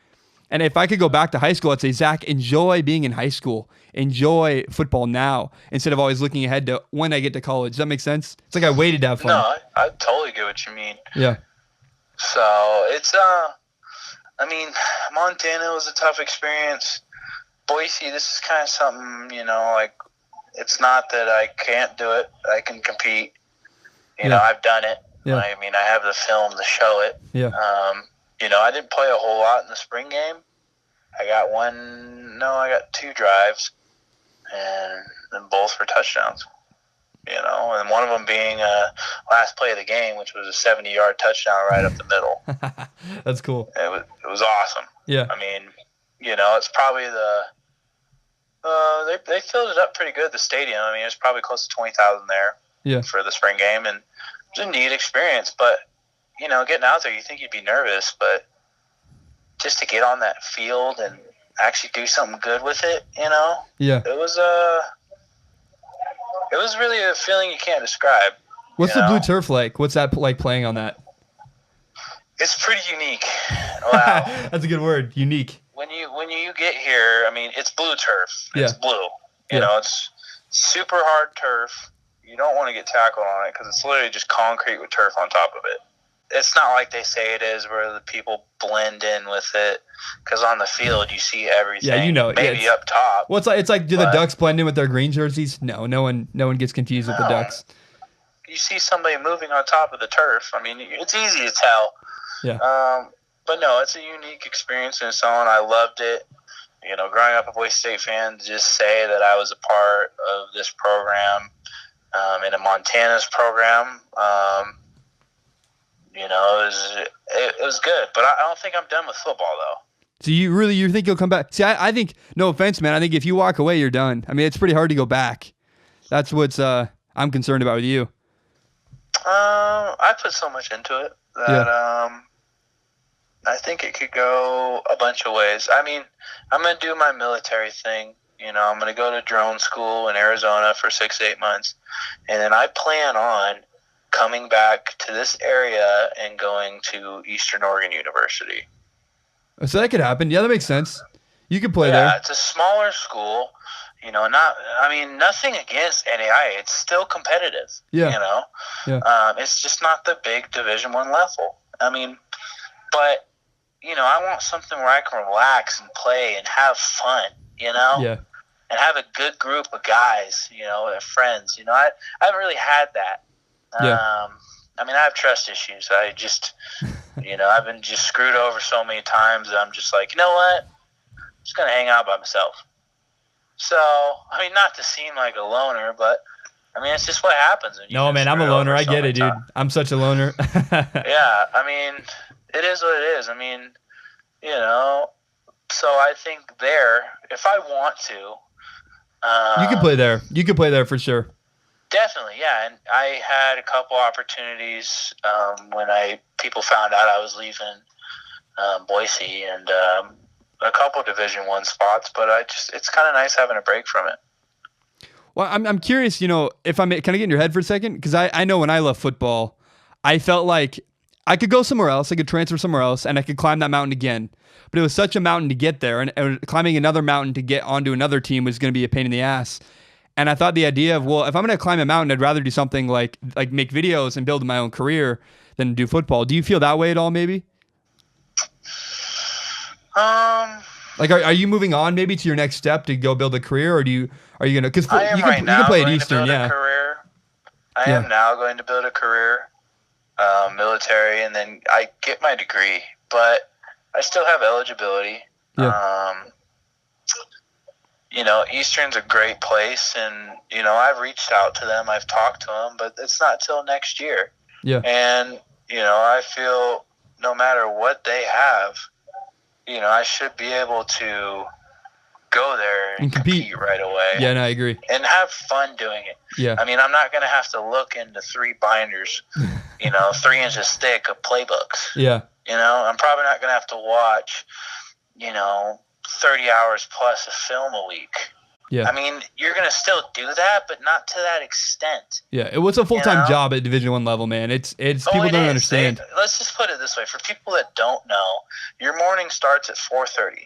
And if I could go back to high school, I'd say, Zach, enjoy being in high school. Enjoy football now instead of always looking ahead to when I get to college. Does that make sense? It's like I waited to have fun. No, I totally get what you mean. Yeah. So it's I mean, Montana was a tough experience. Boise, this is kind of something, you know, like, it's not that I can't do it. I can compete. You know, I've done it. Yeah. I mean, I have the film to show it. Yeah. You know, I didn't play a whole lot in the spring game. I got 2 drives, and then both were touchdowns. You know, and one of them being last play of the game, which was a 70-yard touchdown right up the middle. That's cool. It was awesome. Yeah. I mean, you know, it's probably they filled it up pretty good, the stadium. I mean, it was probably close to 20,000 there for the spring game, and it was a neat experience. But, you know, getting out there, you think you'd be nervous, but just to get on that field and actually do something good with it, you know? Yeah. It was really a feeling you can't describe. What's the blue turf like? What's that like playing on that? It's pretty unique. Wow. That's a good word, unique. When you get here, I mean, it's blue turf. It's blue. You know, it's super hard turf. You don't want to get tackled on it because it's literally just concrete with turf on top of it. It's not like they say it is where the people blend in with it, because on the field you see everything. Yeah, you know, maybe up top. Well, it's like do the Ducks blend in with their green jerseys? No one gets confused with the Ducks. You see somebody moving on top of the turf. I mean, it's easy to tell. Yeah. But no, it's a unique experience in its own. I loved it. You know, growing up a Boise State fan, to just say that I was a part of this program, in a Montana's program, you know, it was good. But I don't think I'm done with football, though. So you think you'll come back? See, I think, no offense, man, I think if you walk away, you're done. I mean, it's pretty hard to go back. That's what's I'm concerned about with you. I put so much into it that I think it could go a bunch of ways. I mean, I'm going to do my military thing. You know, I'm going to go to drone school in Arizona for 6 to 8 months. And then I plan on coming back to this area and going to Eastern Oregon University. So that could happen. Yeah, that makes sense. You could play there. Yeah, it's a smaller school. You know, nothing against NAIA. It's still competitive. Yeah. You know? Yeah. It's just not the big Division I level. I mean, but, you know, I want something where I can relax and play and have fun, you know? Yeah. And have a good group of guys, you know, friends. You know, I haven't really had that. Yeah. I mean, I have trust issues. I just, you know, I've been just screwed over so many times that I'm just like, you know what? I'm just going to hang out by myself. So, I mean, not to seem like a loner, but, I mean, it's just what happens. No, man, I'm a loner. I get it, dude. I'm such a loner. Yeah, I mean, it is what it is. I mean, you know, so I think there, if I want to. You can play there. You can play there for sure. Definitely, yeah. And I had a couple opportunities when people found out I was leaving Boise, and a couple Division I spots. But it's kind of nice having a break from it. Well, I'm curious. You know, can I get in your head for a second? Because I know when I left football, I felt like I could go somewhere else. I could transfer somewhere else, and I could climb that mountain again. But it was such a mountain to get there, and climbing another mountain to get onto another team was going to be a pain in the ass. And I thought the idea of, well, if I'm going to climb a mountain, I'd rather do something like make videos and build my own career than do football. Do you feel that way at all, maybe? Like, are you moving on maybe to your next step to go build a career, or are you going to? Because you can play at Eastern, yeah. I am now going to build a career, military, and then I get my degree, but I still have eligibility. Yeah. You know, Eastern's a great place, and, you know, I've reached out to them, I've talked to them, but it's not till next year. Yeah. And, you know, I feel no matter what they have, you know, I should be able to go there and compete right away. Yeah, no, I agree. And have fun doing it. Yeah. I mean, I'm not going to have to look into 3 binders, you know, 3 inches thick of playbooks. Yeah. You know, I'm probably not going to have to watch, you know, 30 hours plus of film a week. Yeah. I mean, you're gonna still do that, but not to that extent. Yeah, it was a full-time job at Division I level, man. It's people don't understand. Let's just put it this way: for people that don't know, your morning starts at 4:30.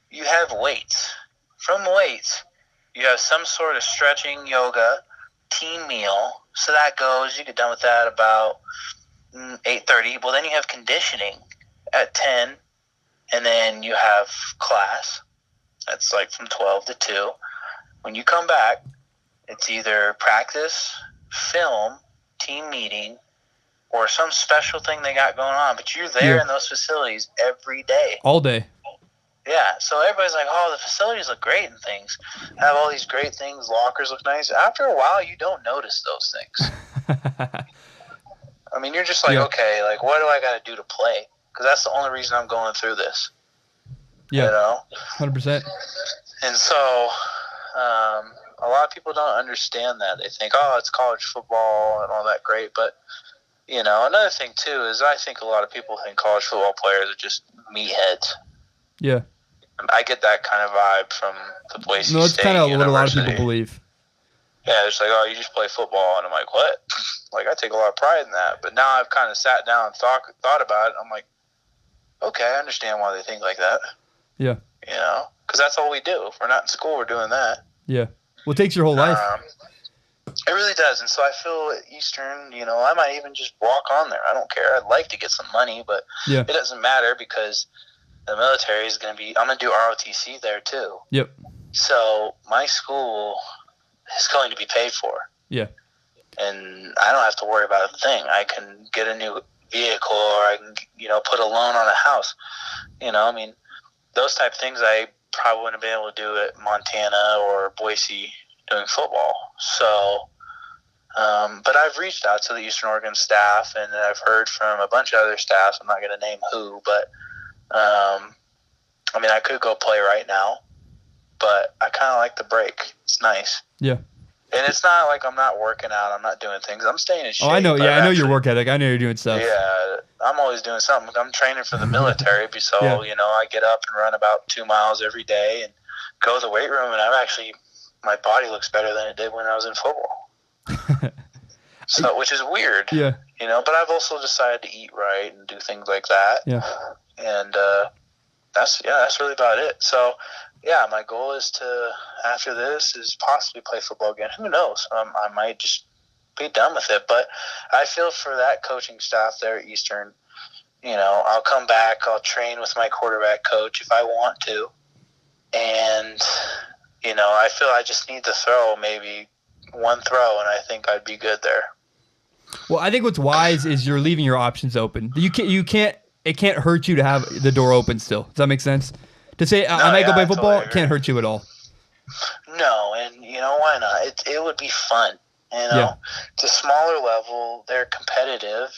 You have weights. From weights, you have some sort of stretching, yoga, team meal. So that goes. You get done with that about 8:30. Well, then you have conditioning at 10, and then you have class. That's like from 12 to 2. When you come back, it's either practice, film, team meeting, or some special thing they got going on. But you're there in those facilities every day. All day. Yeah, so everybody's like, oh, the facilities look great and things. Have all these great things. Lockers look nice. After a while, you don't notice those things. I mean, you're just like, okay, like, what do I got to do to play? Because that's the only reason I'm going through this. Yeah, you know? 100%. And so a lot of people don't understand that. They think, oh, it's college football and all that great. But, you know, another thing, too, is I think a lot of people think college football players are just meatheads. Yeah. I get that kind of vibe from the Boise State University. No, it's kind of what a lot of people believe. Yeah, it's like, oh, you just play football. And I'm like, what? Like, I take a lot of pride in that. But now I've kind of sat down and thought about it. I'm like, okay, I understand why they think like that. Yeah. You know, because that's all we do. If we're not in school, we're doing that. Yeah. Well, it takes your whole life. It really does. And so I feel at Eastern, you know, I might even just walk on there. I don't care. I'd like to get some money, but it doesn't matter because the military is going to be – I'm going to do ROTC there too. Yep. So my school is going to be paid for. Yeah. And I don't have to worry about a thing. I can get a new vehicle or I can, you know, put a loan on a house. You know, I mean, those type of things I probably wouldn't have been able to do at Montana or Boise doing football. So, but I've reached out to the Eastern Oregon staff and I've heard from a bunch of other staffs. I'm not going to name who, but I mean, I could go play right now, but I kind of like the break. It's nice. Yeah. And it's not like I'm not working out. I'm not doing things. I'm staying in shape. Oh, I know. Yeah, I know your work ethic. I know you're doing stuff. Yeah, I'm always doing something. I'm training for the military, so you know, I get up and run about 2 miles every day and go to the weight room. And my body looks better than it did when I was in football. So, which is weird. Yeah. You know, but I've also decided to eat right and do things like that. Yeah. And that's really about it. So. Yeah, my goal is to, after this, is possibly play football again. Who knows? I might just be done with it. But I feel for that coaching staff there at Eastern, you know, I'll come back, I'll train with my quarterback coach if I want to. And, you know, I feel I just need to throw maybe one throw, and I think I'd be good there. Well, I think what's wise is you're leaving your options open. It can't hurt you to have the door open still. Does that make sense? To say I might go play football can't hurt you at all. No, and you know why not? It would be fun. You know, it's a smaller level. They're competitive.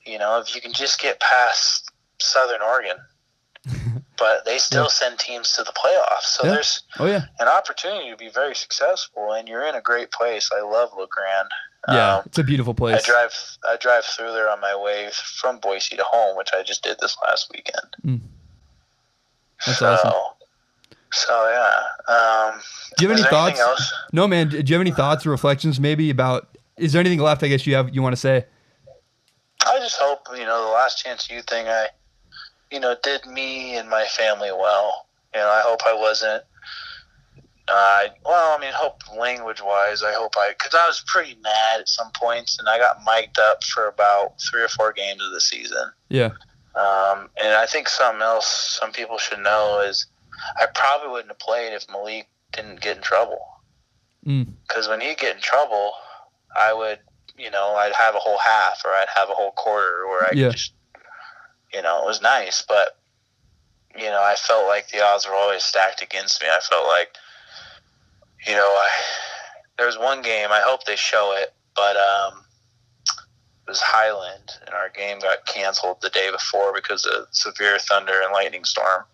You know, if you can just get past Southern Oregon, but they still send teams to the playoffs. So there's an opportunity to be very successful, and you're in a great place. I love LeGrand. Yeah, it's a beautiful place. I drive through there on my way from Boise to home, which I just did this last weekend. Mm. That's awesome. So yeah. Do you have any thoughts? Else? No, man. Do you have any thoughts or reflections maybe about? Is there anything left? I guess you want to say. I just hope the Last Chance U thing did me and my family well. I hope I wasn't. Hope language-wise, because I was pretty mad at some points, and I got mic'd up for about 3 or 4 games of the season. Yeah. And I think something else some people should know is I probably wouldn't have played if Malik didn't get in trouble. Because when he'd get in trouble, I would, I'd have a whole half or I'd have a whole quarter where I could just, it was nice. But, I felt like the odds were always stacked against me. I felt like, there was one game, I hope they show it, but it was Highland, and our game got canceled the day before because of severe thunder and lightning storm.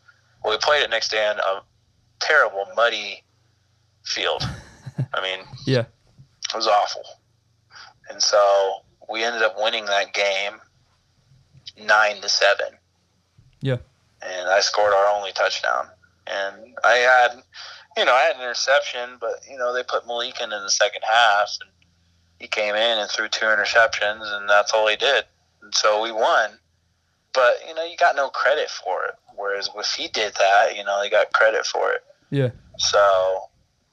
Well, we played it next day on a terrible, muddy field. It was awful. And so we ended up winning that game 9-7. Yeah. And I scored our only touchdown. And I had, I had an interception, but, they put Malik in the second half, and he came in and threw 2 interceptions, and that's all he did. And so we won. But, you got no credit for it. Whereas if he did that, they got credit for it. Yeah. So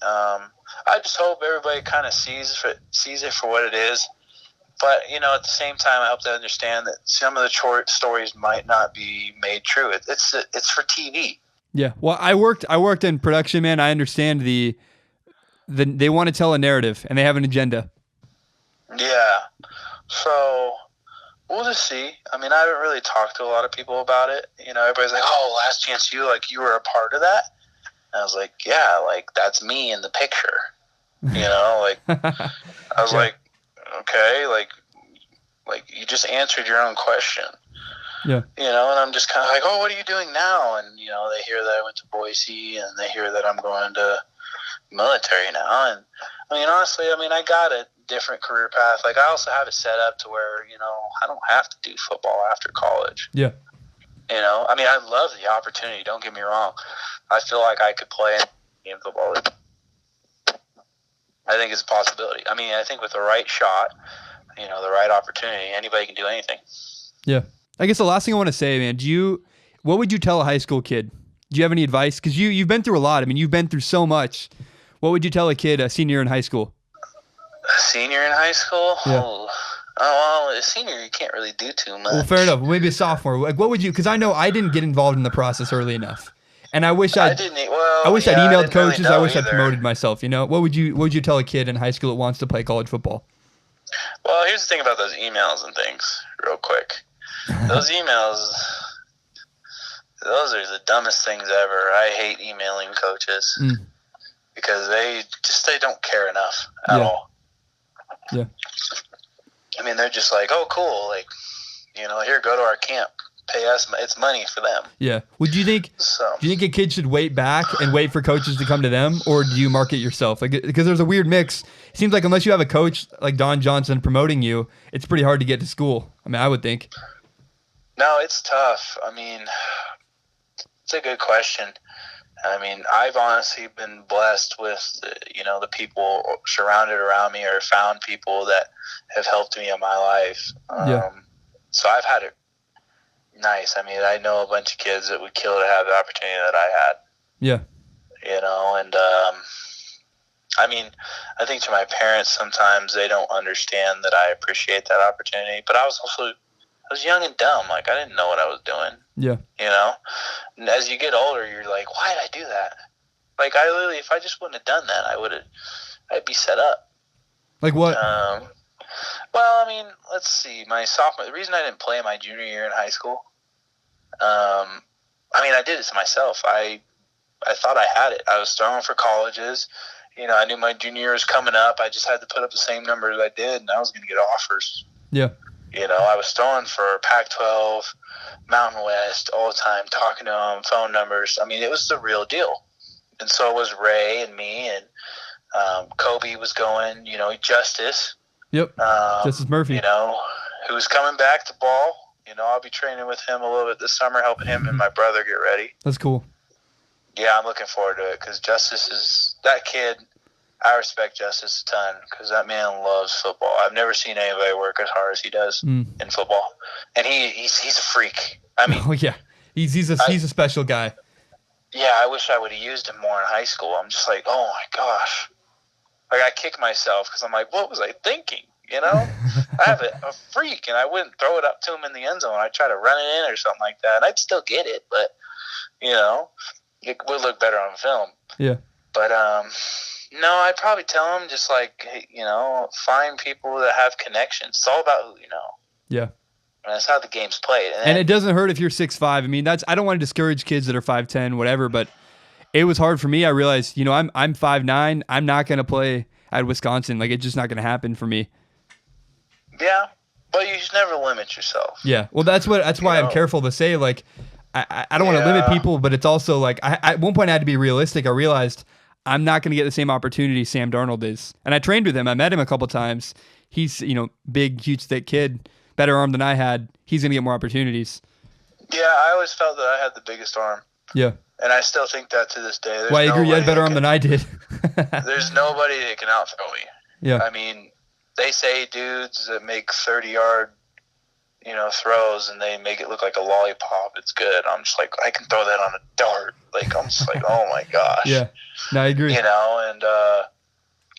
I just hope everybody kind of sees it for what it is. But, at the same time, I hope they understand that some of the short stories might not be made true. It's for TV. Yeah. Well, I worked in production, man. I understand they want to tell a narrative and they have an agenda. Yeah. So we'll just see. I mean, I haven't really talked to a lot of people about it. Everybody's like, "Oh, Last Chance U, like you were a part of that." And I was like, "Yeah, like that's me in the picture." Like I was like, "Okay, like you just answered your own question." Yeah. And I'm just kind of like, "Oh, what are you doing now?" And they hear that I went to Boise, and they hear that I'm going to military now. And I mean, honestly, I got a different career path. Like, I also have it set up to where I don't have to do football after college. Yeah. I love the opportunity. Don't get me wrong. I feel like I could play in football. I think it's a possibility. I think with the right shot, the right opportunity, anybody can do anything. Yeah. I guess the last thing I want to say, man, what would you tell a high school kid? Do you have any advice? Because you've been through a lot. You've been through so much. What would you tell a kid, a senior in high school? A senior in high school? Yeah. Oh, well, a senior, you can't really do too much. Well, fair enough. Maybe a sophomore. Like, what would you? Because I know I didn't get involved in the process early enough, and I wish I'd emailed coaches. Really I wish either. I'd promoted myself. What would you tell a kid in high school that wants to play college football? Well, here's the thing about those emails and things, real quick. Those emails, those are the dumbest things ever. I hate emailing coaches because they don't care enough at all. Yeah. They're just like, "Oh, cool. Like, here, go to our camp. Pay us. It's money for them." Yeah. Do you think a kid should wait back and wait for coaches to come to them, or do you market yourself? Like, because there's a weird mix. It seems like unless you have a coach like Don Johnson promoting you, it's pretty hard to get to school. I would think. No, it's tough. It's a good question. I've honestly been blessed with, the people surrounded around me, or found people that have helped me in my life. So I've had it nice. I know a bunch of kids that would kill to have the opportunity that I had. Yeah. And I think to my parents, sometimes they don't understand that I appreciate that opportunity. But I was young and dumb. Like, I didn't know what I was doing. Yeah. And as you get older, you're like, why did I do that? Like, if I just wouldn't have done that, I'd be set up. Like what? Well, let's see. The reason I didn't play my junior year in high school, I did it to myself. I thought I had it. I was throwing for colleges. I knew my junior year was coming up. I just had to put up the same numbers I did, and I was going to get offers. Yeah. I was throwing for Pac-12, Mountain West all the time, talking to them, phone numbers. It was the real deal. And so it was Ray and me, and Kobe was going, Justice. Yep. Justice Murphy. Who's coming back to ball. I'll be training with him a little bit this summer, helping him and my brother get ready. That's cool. Yeah, I'm looking forward to it because Justice is that kid. I respect Justice a ton because that man loves football. I've never seen anybody work as hard as he does in football, and he's a freak. Oh yeah, he's a special guy. Yeah, I wish I would have used him more in high school. I'm just like, oh my gosh, like I kick myself because I'm like, what was I thinking? I have a freak, and I wouldn't throw it up to him in the end zone. I'd try to run it in or something like that, and I'd still get it, but it would look better on film. Yeah, but no, I'd probably tell them just like, find people that have connections. It's all about who you know. Yeah. And that's how the game's played. And it doesn't hurt if you're 6'5". I don't want to discourage kids that are 5'10", whatever, but it was hard for me. I realized, I'm 5'9". I'm not going to play at Wisconsin. Like, it's just not going to happen for me. Yeah, but you should never limit yourself. Yeah. Well, that's why I'm careful to say, like, I don't want to limit people, but it's also like, at one point I had to be realistic. I realized I'm not going to get the same opportunity Sam Darnold is. And I trained with him. I met him a couple times. He's, big, huge, thick kid, better arm than I had. He's going to get more opportunities. Yeah, I always felt that I had the biggest arm. Yeah. And I still think that to this day. Well, I agree. You had better arm than I did. There's nobody that can out-throw me. Yeah. I mean, they say dudes that make 30-yard, throws and they make it look like a lollipop, it's good. I'm just like, I can throw that on a dart. Like, I'm just like, oh my gosh. Yeah. No, I agree. And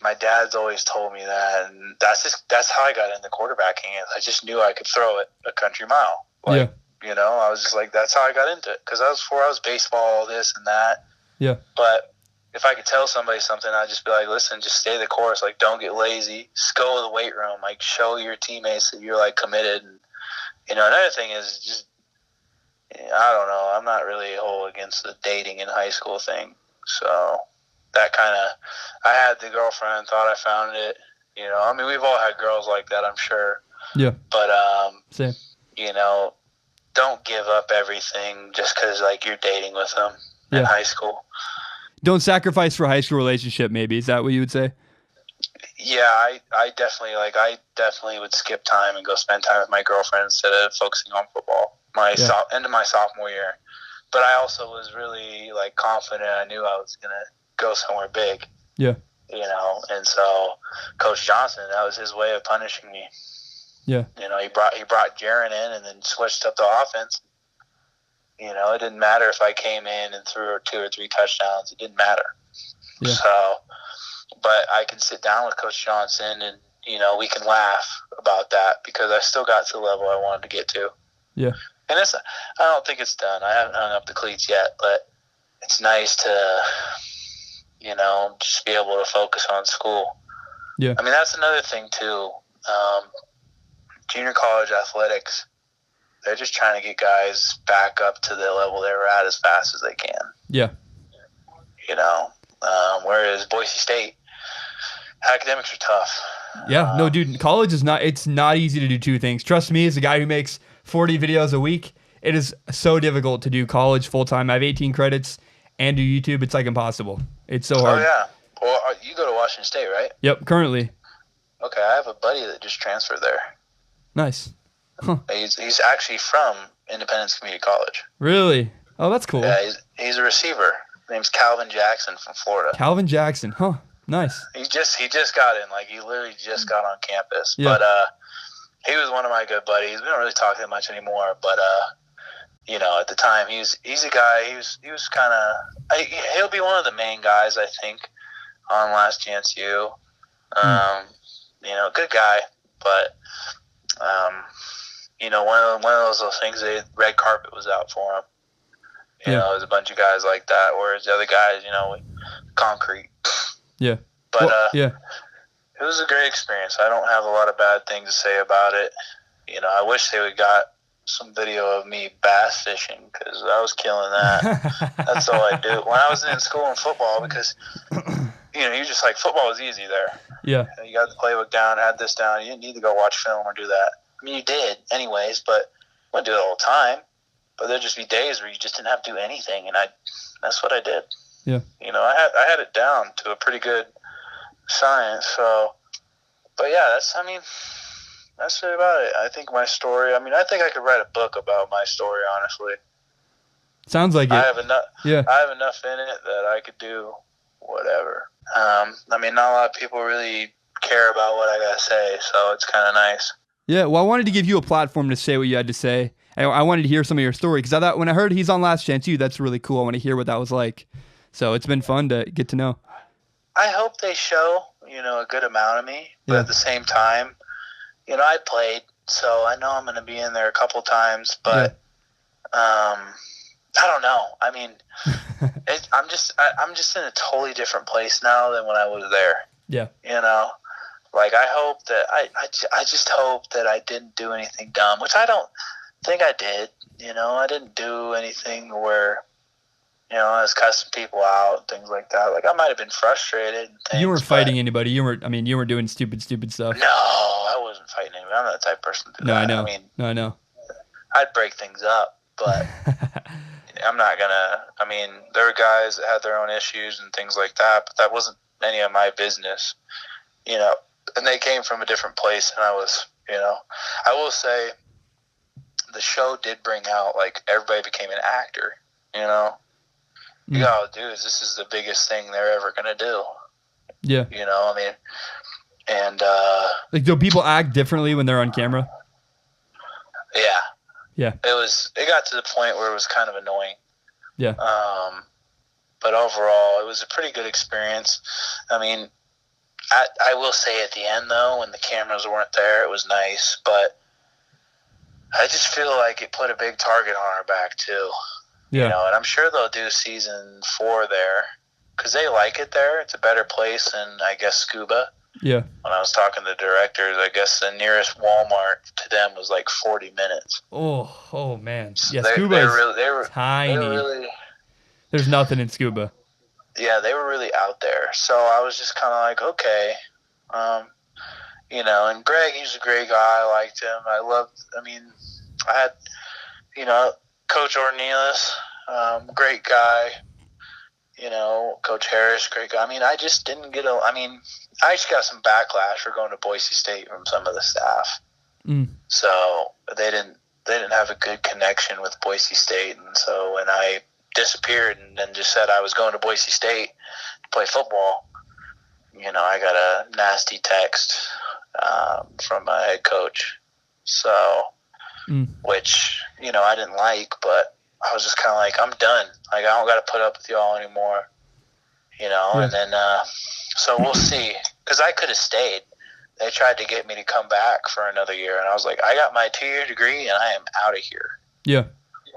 my dad's always told me that, and that's how I got into quarterbacking. I just knew I could throw it a country mile. Like, I was just like, that's how I got into it. Because before I was baseball, this and that. Yeah. But if I could tell somebody something, I'd just be like, listen, just stay the course. Like, don't get lazy. Just go to the weight room. Like, show your teammates that you're, like, committed. And, another thing is just, I don't know. I'm not really whole against the dating in high school thing. So that kind of, I had the girlfriend, thought I found it. I mean, we've all had girls like that, I'm sure. Yeah. But, same. Don't give up everything just because, like, you're dating with them in high school. Don't sacrifice for a high school relationship, maybe. Is that what you would say? Yeah, I definitely would skip time and go spend time with my girlfriend instead of focusing on football. End of my sophomore year. But I also was really, like, confident. I knew I was going to go somewhere big. Yeah. And so Coach Johnson, that was his way of punishing me. Yeah. He brought Jaron in and then switched up the offense. It didn't matter if I came in and threw 2 or 3 touchdowns. It didn't matter. Yeah. So, but I can sit down with Coach Johnson and, we can laugh about that because I still got to the level I wanted to get to. Yeah. And I don't think it's done. I haven't hung up the cleats yet, but it's nice to, just be able to focus on school. Yeah. I mean, that's another thing too. Junior college athletics, they're just trying to get guys back up to the level they were at as fast as they can. Yeah. Whereas Boise State, academics are tough. Yeah. No, dude, college it's not easy to do 2 things. Trust me, as a guy who makes 40 videos a week, it is so difficult to do college full-time. I have 18 credits and do YouTube. It's like impossible. It's so hard. Oh, yeah. Well, you go to Washington State, right? Yep, currently. Okay, I have a buddy that just transferred there. Nice. Huh. He's actually from Independence Community College. Really? Oh, that's cool. Yeah, he's a receiver. His name's Calvin Jackson from Florida. Calvin Jackson. Huh. Nice. He just got in. Like, he literally just got on campus. Yeah. But he was one of my good buddies. We don't really talk that much anymore. But at the time, he's a guy. He was kind of. He'll be one of the main guys, I think, on Last Chance U. Good guy, but one of those things. The red carpet was out for him. There's a bunch of guys like that. Whereas the other guys, concrete. Yeah. But yeah. It was a great experience. I don't have a lot of bad things to say about it. I wish they would got some video of me bass fishing because I was killing that. That's all I do. When I was in school and football, because you just like football was easy there. Yeah. You got the playbook down, had this down. You didn't need to go watch film or do that. I mean, you did anyways, but I wouldn't do it all the time. But there'd just be days where you just didn't have to do anything, and that's what I did. Yeah. I had it down to a pretty good science. So, but yeah, that's really about it. I think my story. I mean, I think I could write a book about my story. Honestly, sounds like it. I have enough. Yeah. I have enough in it that I could do whatever. I mean, not a lot of people really care about what I gotta say, so it's kind of nice. Yeah. Well, I wanted to give you a platform to say what you had to say. I wanted to hear some of your story because I thought when I heard he's on Last Chance U, that's really cool. I want to hear what that was like. So it's been fun to get to know. I hope they show, a good amount of me, but at the same time, I played, so I know I'm going to be in there a couple times, but I don't know. I mean, I'm just in a totally different place now than when I was there. Yeah. Like I hope that I just hope that I didn't do anything dumb, which I don't think I did. I didn't do anything where I was cussing people out, things like that. Like I might have been frustrated. And things, you weren't fighting anybody. You were doing stupid stuff. No, I wasn't fighting anybody. I'm not the type of person to do that. I know. I know. I'd break things up, but I'm not gonna. I mean, there were guys that had their own issues and things like that, but that wasn't any of my business. And they came from a different place, and I was. I will say, the show did bring out like everybody became an actor. You go, dude, this is the biggest thing they're ever going to do. Yeah. You know, I mean, and like, do people act differently when they're on camera? Yeah. Yeah. It got to the point where it was kind of annoying. Yeah. But overall, it was a pretty good experience. I mean, I will say at the end, though, when the cameras weren't there, it was nice. But I just feel like it put a big target on our back, too. Yeah. You know, and I'm sure they'll do season 4 there because they like it there. It's a better place than, I guess, Scuba. Yeah. When I was talking to the directors, I guess the nearest Walmart to them was like 40 minutes. Oh man. Yeah, so Scuba they were tiny. There's nothing in Scuba. Yeah, they were really out there. So I was just kind of like, okay. You know, and Greg, he's a great guy. I liked him. I had, you know, Coach Ornelas, great guy. You know, Coach Harris, great guy. I mean, I just didn't get I just got some backlash for going to Boise State from some of the staff. So they didn't have a good connection with Boise State, and so when I disappeared and then just said I was going to Boise State to play football, you know, I got a nasty text from my head coach. So, which, you know, I didn't like, but I was just kind of like, I'm done. Like, I don't got to put up with y'all anymore, you know. Yeah. And then, so we'll see, because I could have stayed. They tried to get me to come back for another year, and I was like, I got my 2-year degree, and I am out of here. Yeah.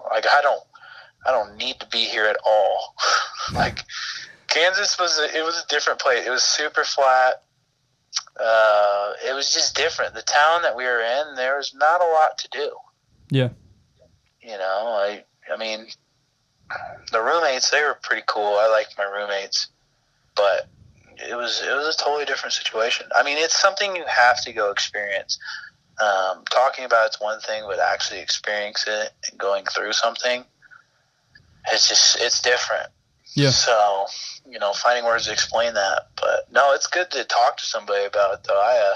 Like, I don't need to be here at all. Like, Kansas was a different place. It was super flat. It was just different. The town that we were in, there was not a lot to do. Yeah. You know, I mean, the roommates, they were pretty cool. I liked my roommates, but it was a totally different situation. I mean, it's something you have to go experience. Talking about it's one thing, but actually experience it and going through something, it's different. Yeah. So, you know, finding words to explain that. But no, it's good to talk to somebody about it, though.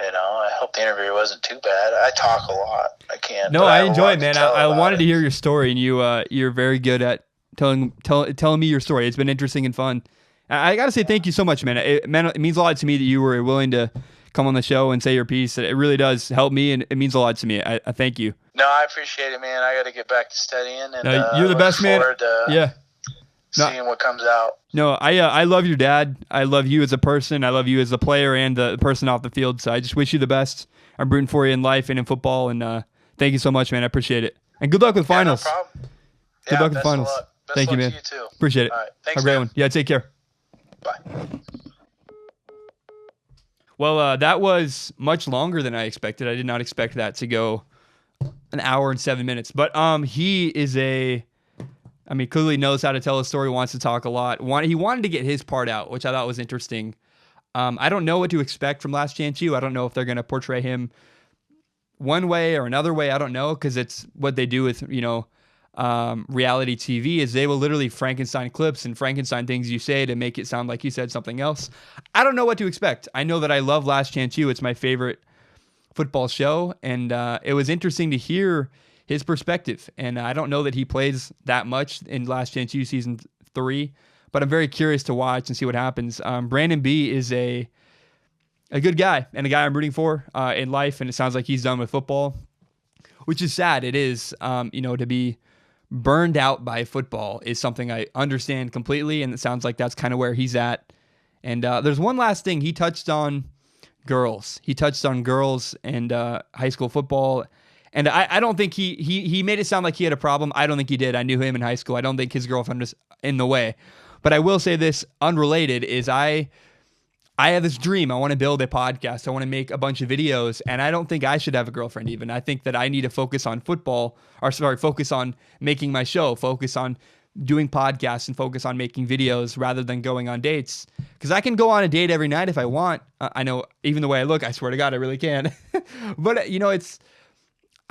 You know, I hope the interview wasn't too bad. I talk a lot. I can't. No, I enjoy it, man. I wanted to hear your story, and you're very good at telling me your story. It's been interesting and fun. I got to say thank you so much, man. It means a lot to me that you were willing to come on the show and say your piece. It really does help me, and it means a lot to me. I thank you. No, I appreciate it, man. I got to get back to studying. And, you're the best, man. Yeah. Seeing what comes out. No, I love your dad. I love you as a person. I love you as a player and the person off the field. So I just wish you the best. I'm rooting for you in life and in football. And thank you so much, man. I appreciate it. And good luck with finals. No problem. Good luck with finals. Thank you, man. To you too. Appreciate it. All right. Thanks, have a great one. Yeah, take care. Bye. Well, that was much longer than I expected. I did not expect that to go an hour and 7 minutes. But he is clearly knows how to tell a story, wants to talk a lot. He wanted to get his part out, which I thought was interesting. I don't know what to expect from Last Chance U. I don't know if they're going to portray him one way or another way. I don't know, because it's what they do with, reality TV is they will literally Frankenstein clips and Frankenstein things you say to make it sound like you said something else. I don't know what to expect. I know that I love Last Chance U. It's my favorite football show, and it was interesting to hear his perspective. And I don't know that he plays that much in Last Chance U season 3, but I'm very curious to watch and see what happens. Brandon B is a good guy and a guy I'm rooting for in life, and it sounds like he's done with football, which is sad. It is, to be burned out by football is something I understand completely, and it sounds like that's kind of where he's at. And there's one last thing. He touched on girls. He touched on girls and high school football. And I don't think he made it sound like he had a problem. I don't think he did. I knew him in high school. I don't think his girlfriend was in the way. But I will say this, unrelated, is I have this dream. I want to build a podcast. I want to make a bunch of videos. And I don't think I should have a girlfriend even. I think that I need to focus on focus on making my show, focus on doing podcasts, and focus on making videos rather than going on dates. Because I can go on a date every night if I want. I know, even the way I look, I swear to God, I really can. But,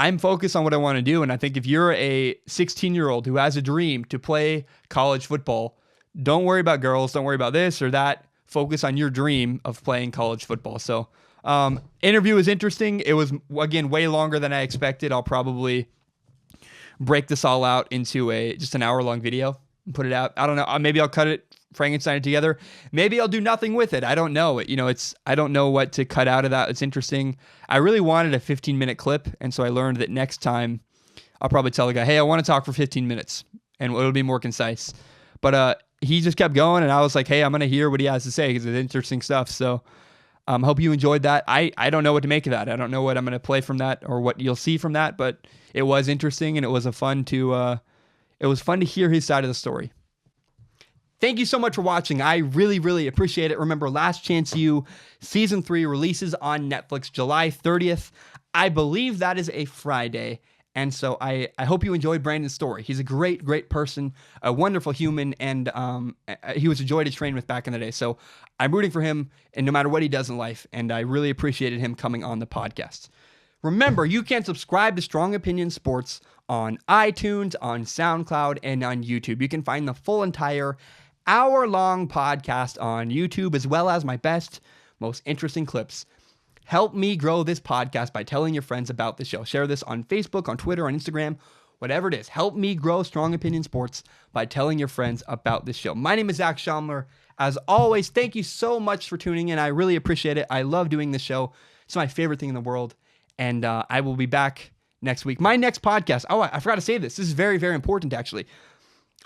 I'm focused on what I want to do, and I think if you're a 16-year-old who has a dream to play college football, don't worry about girls, don't worry about this or that. Focus on your dream of playing college football. So, interview was interesting. It was, again, way longer than I expected. I'll probably break this all out into just an hour-long video. and put it out. I don't know. Maybe I'll cut it, Frankenstein it together. Maybe I'll do nothing with it. I don't know. I don't know what to cut out of that. It's interesting. I really wanted a 15-minute clip, and so I learned that next time I'll probably tell the guy, hey, I want to talk for 15 minutes, and it'll be more concise. But he just kept going, and I was like, hey, I'm going to hear what he has to say because it's interesting stuff. So hope you enjoyed that. I don't know what to make of that. I don't know what I'm going to play from that or what you'll see from that, but it was interesting, and it was fun to hear his side of the story. Thank you so much for watching. I really, really appreciate it. Remember, Last Chance U Season 3 releases on Netflix July 30th. I believe that is a Friday. And so I hope you enjoyed Brandon's story. He's a great, great person, a wonderful human, and he was a joy to train with back in the day. So I'm rooting for him, and no matter what he does in life, and I really appreciated him coming on the podcast. Remember, you can subscribe to Strong Opinion Sports on iTunes, on SoundCloud, and on YouTube. You can find the full entire hour-long podcast on YouTube, as well as my best, most interesting clips. Help me grow this podcast by telling your friends about the show. Share this on Facebook, on Twitter, on Instagram, whatever it is. Help me grow Strong Opinion Sports by telling your friends about this show. My name is Zach Schaumler. As always, thank you so much for tuning in. I really appreciate it. I love doing this show. It's my favorite thing in the world. And I will be back next week. My next podcast. Oh, I forgot to say this. This is very, very important, actually.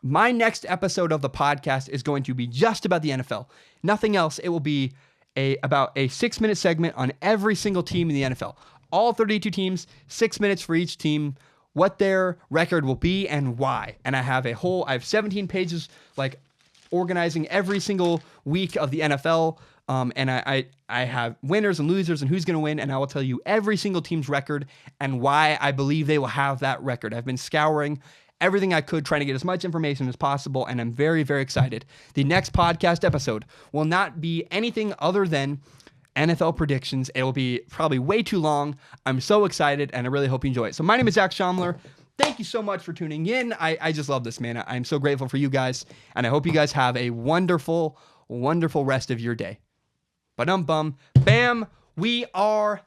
My next episode of the podcast is going to be just about the NFL. Nothing else. It will be about a 6-minute segment on every single team in the NFL. All 32 teams, 6 minutes for each team, what their record will be and why. And I have 17 pages like organizing every single week of the NFL. And I have winners and losers and who's going to win. And I will tell you every single team's record and why I believe they will have that record. I've been scouring everything I could, trying to get as much information as possible, and I'm very, very excited. The next podcast episode will not be anything other than NFL predictions. It will be probably way too long. I'm so excited, and I really hope you enjoy it. So my name is Zach Schaumler. Thank you so much for tuning in. I just love this, man. I'm so grateful for you guys, and I hope you guys have a wonderful, wonderful rest of your day. Ba-dum-bum. Bam. We are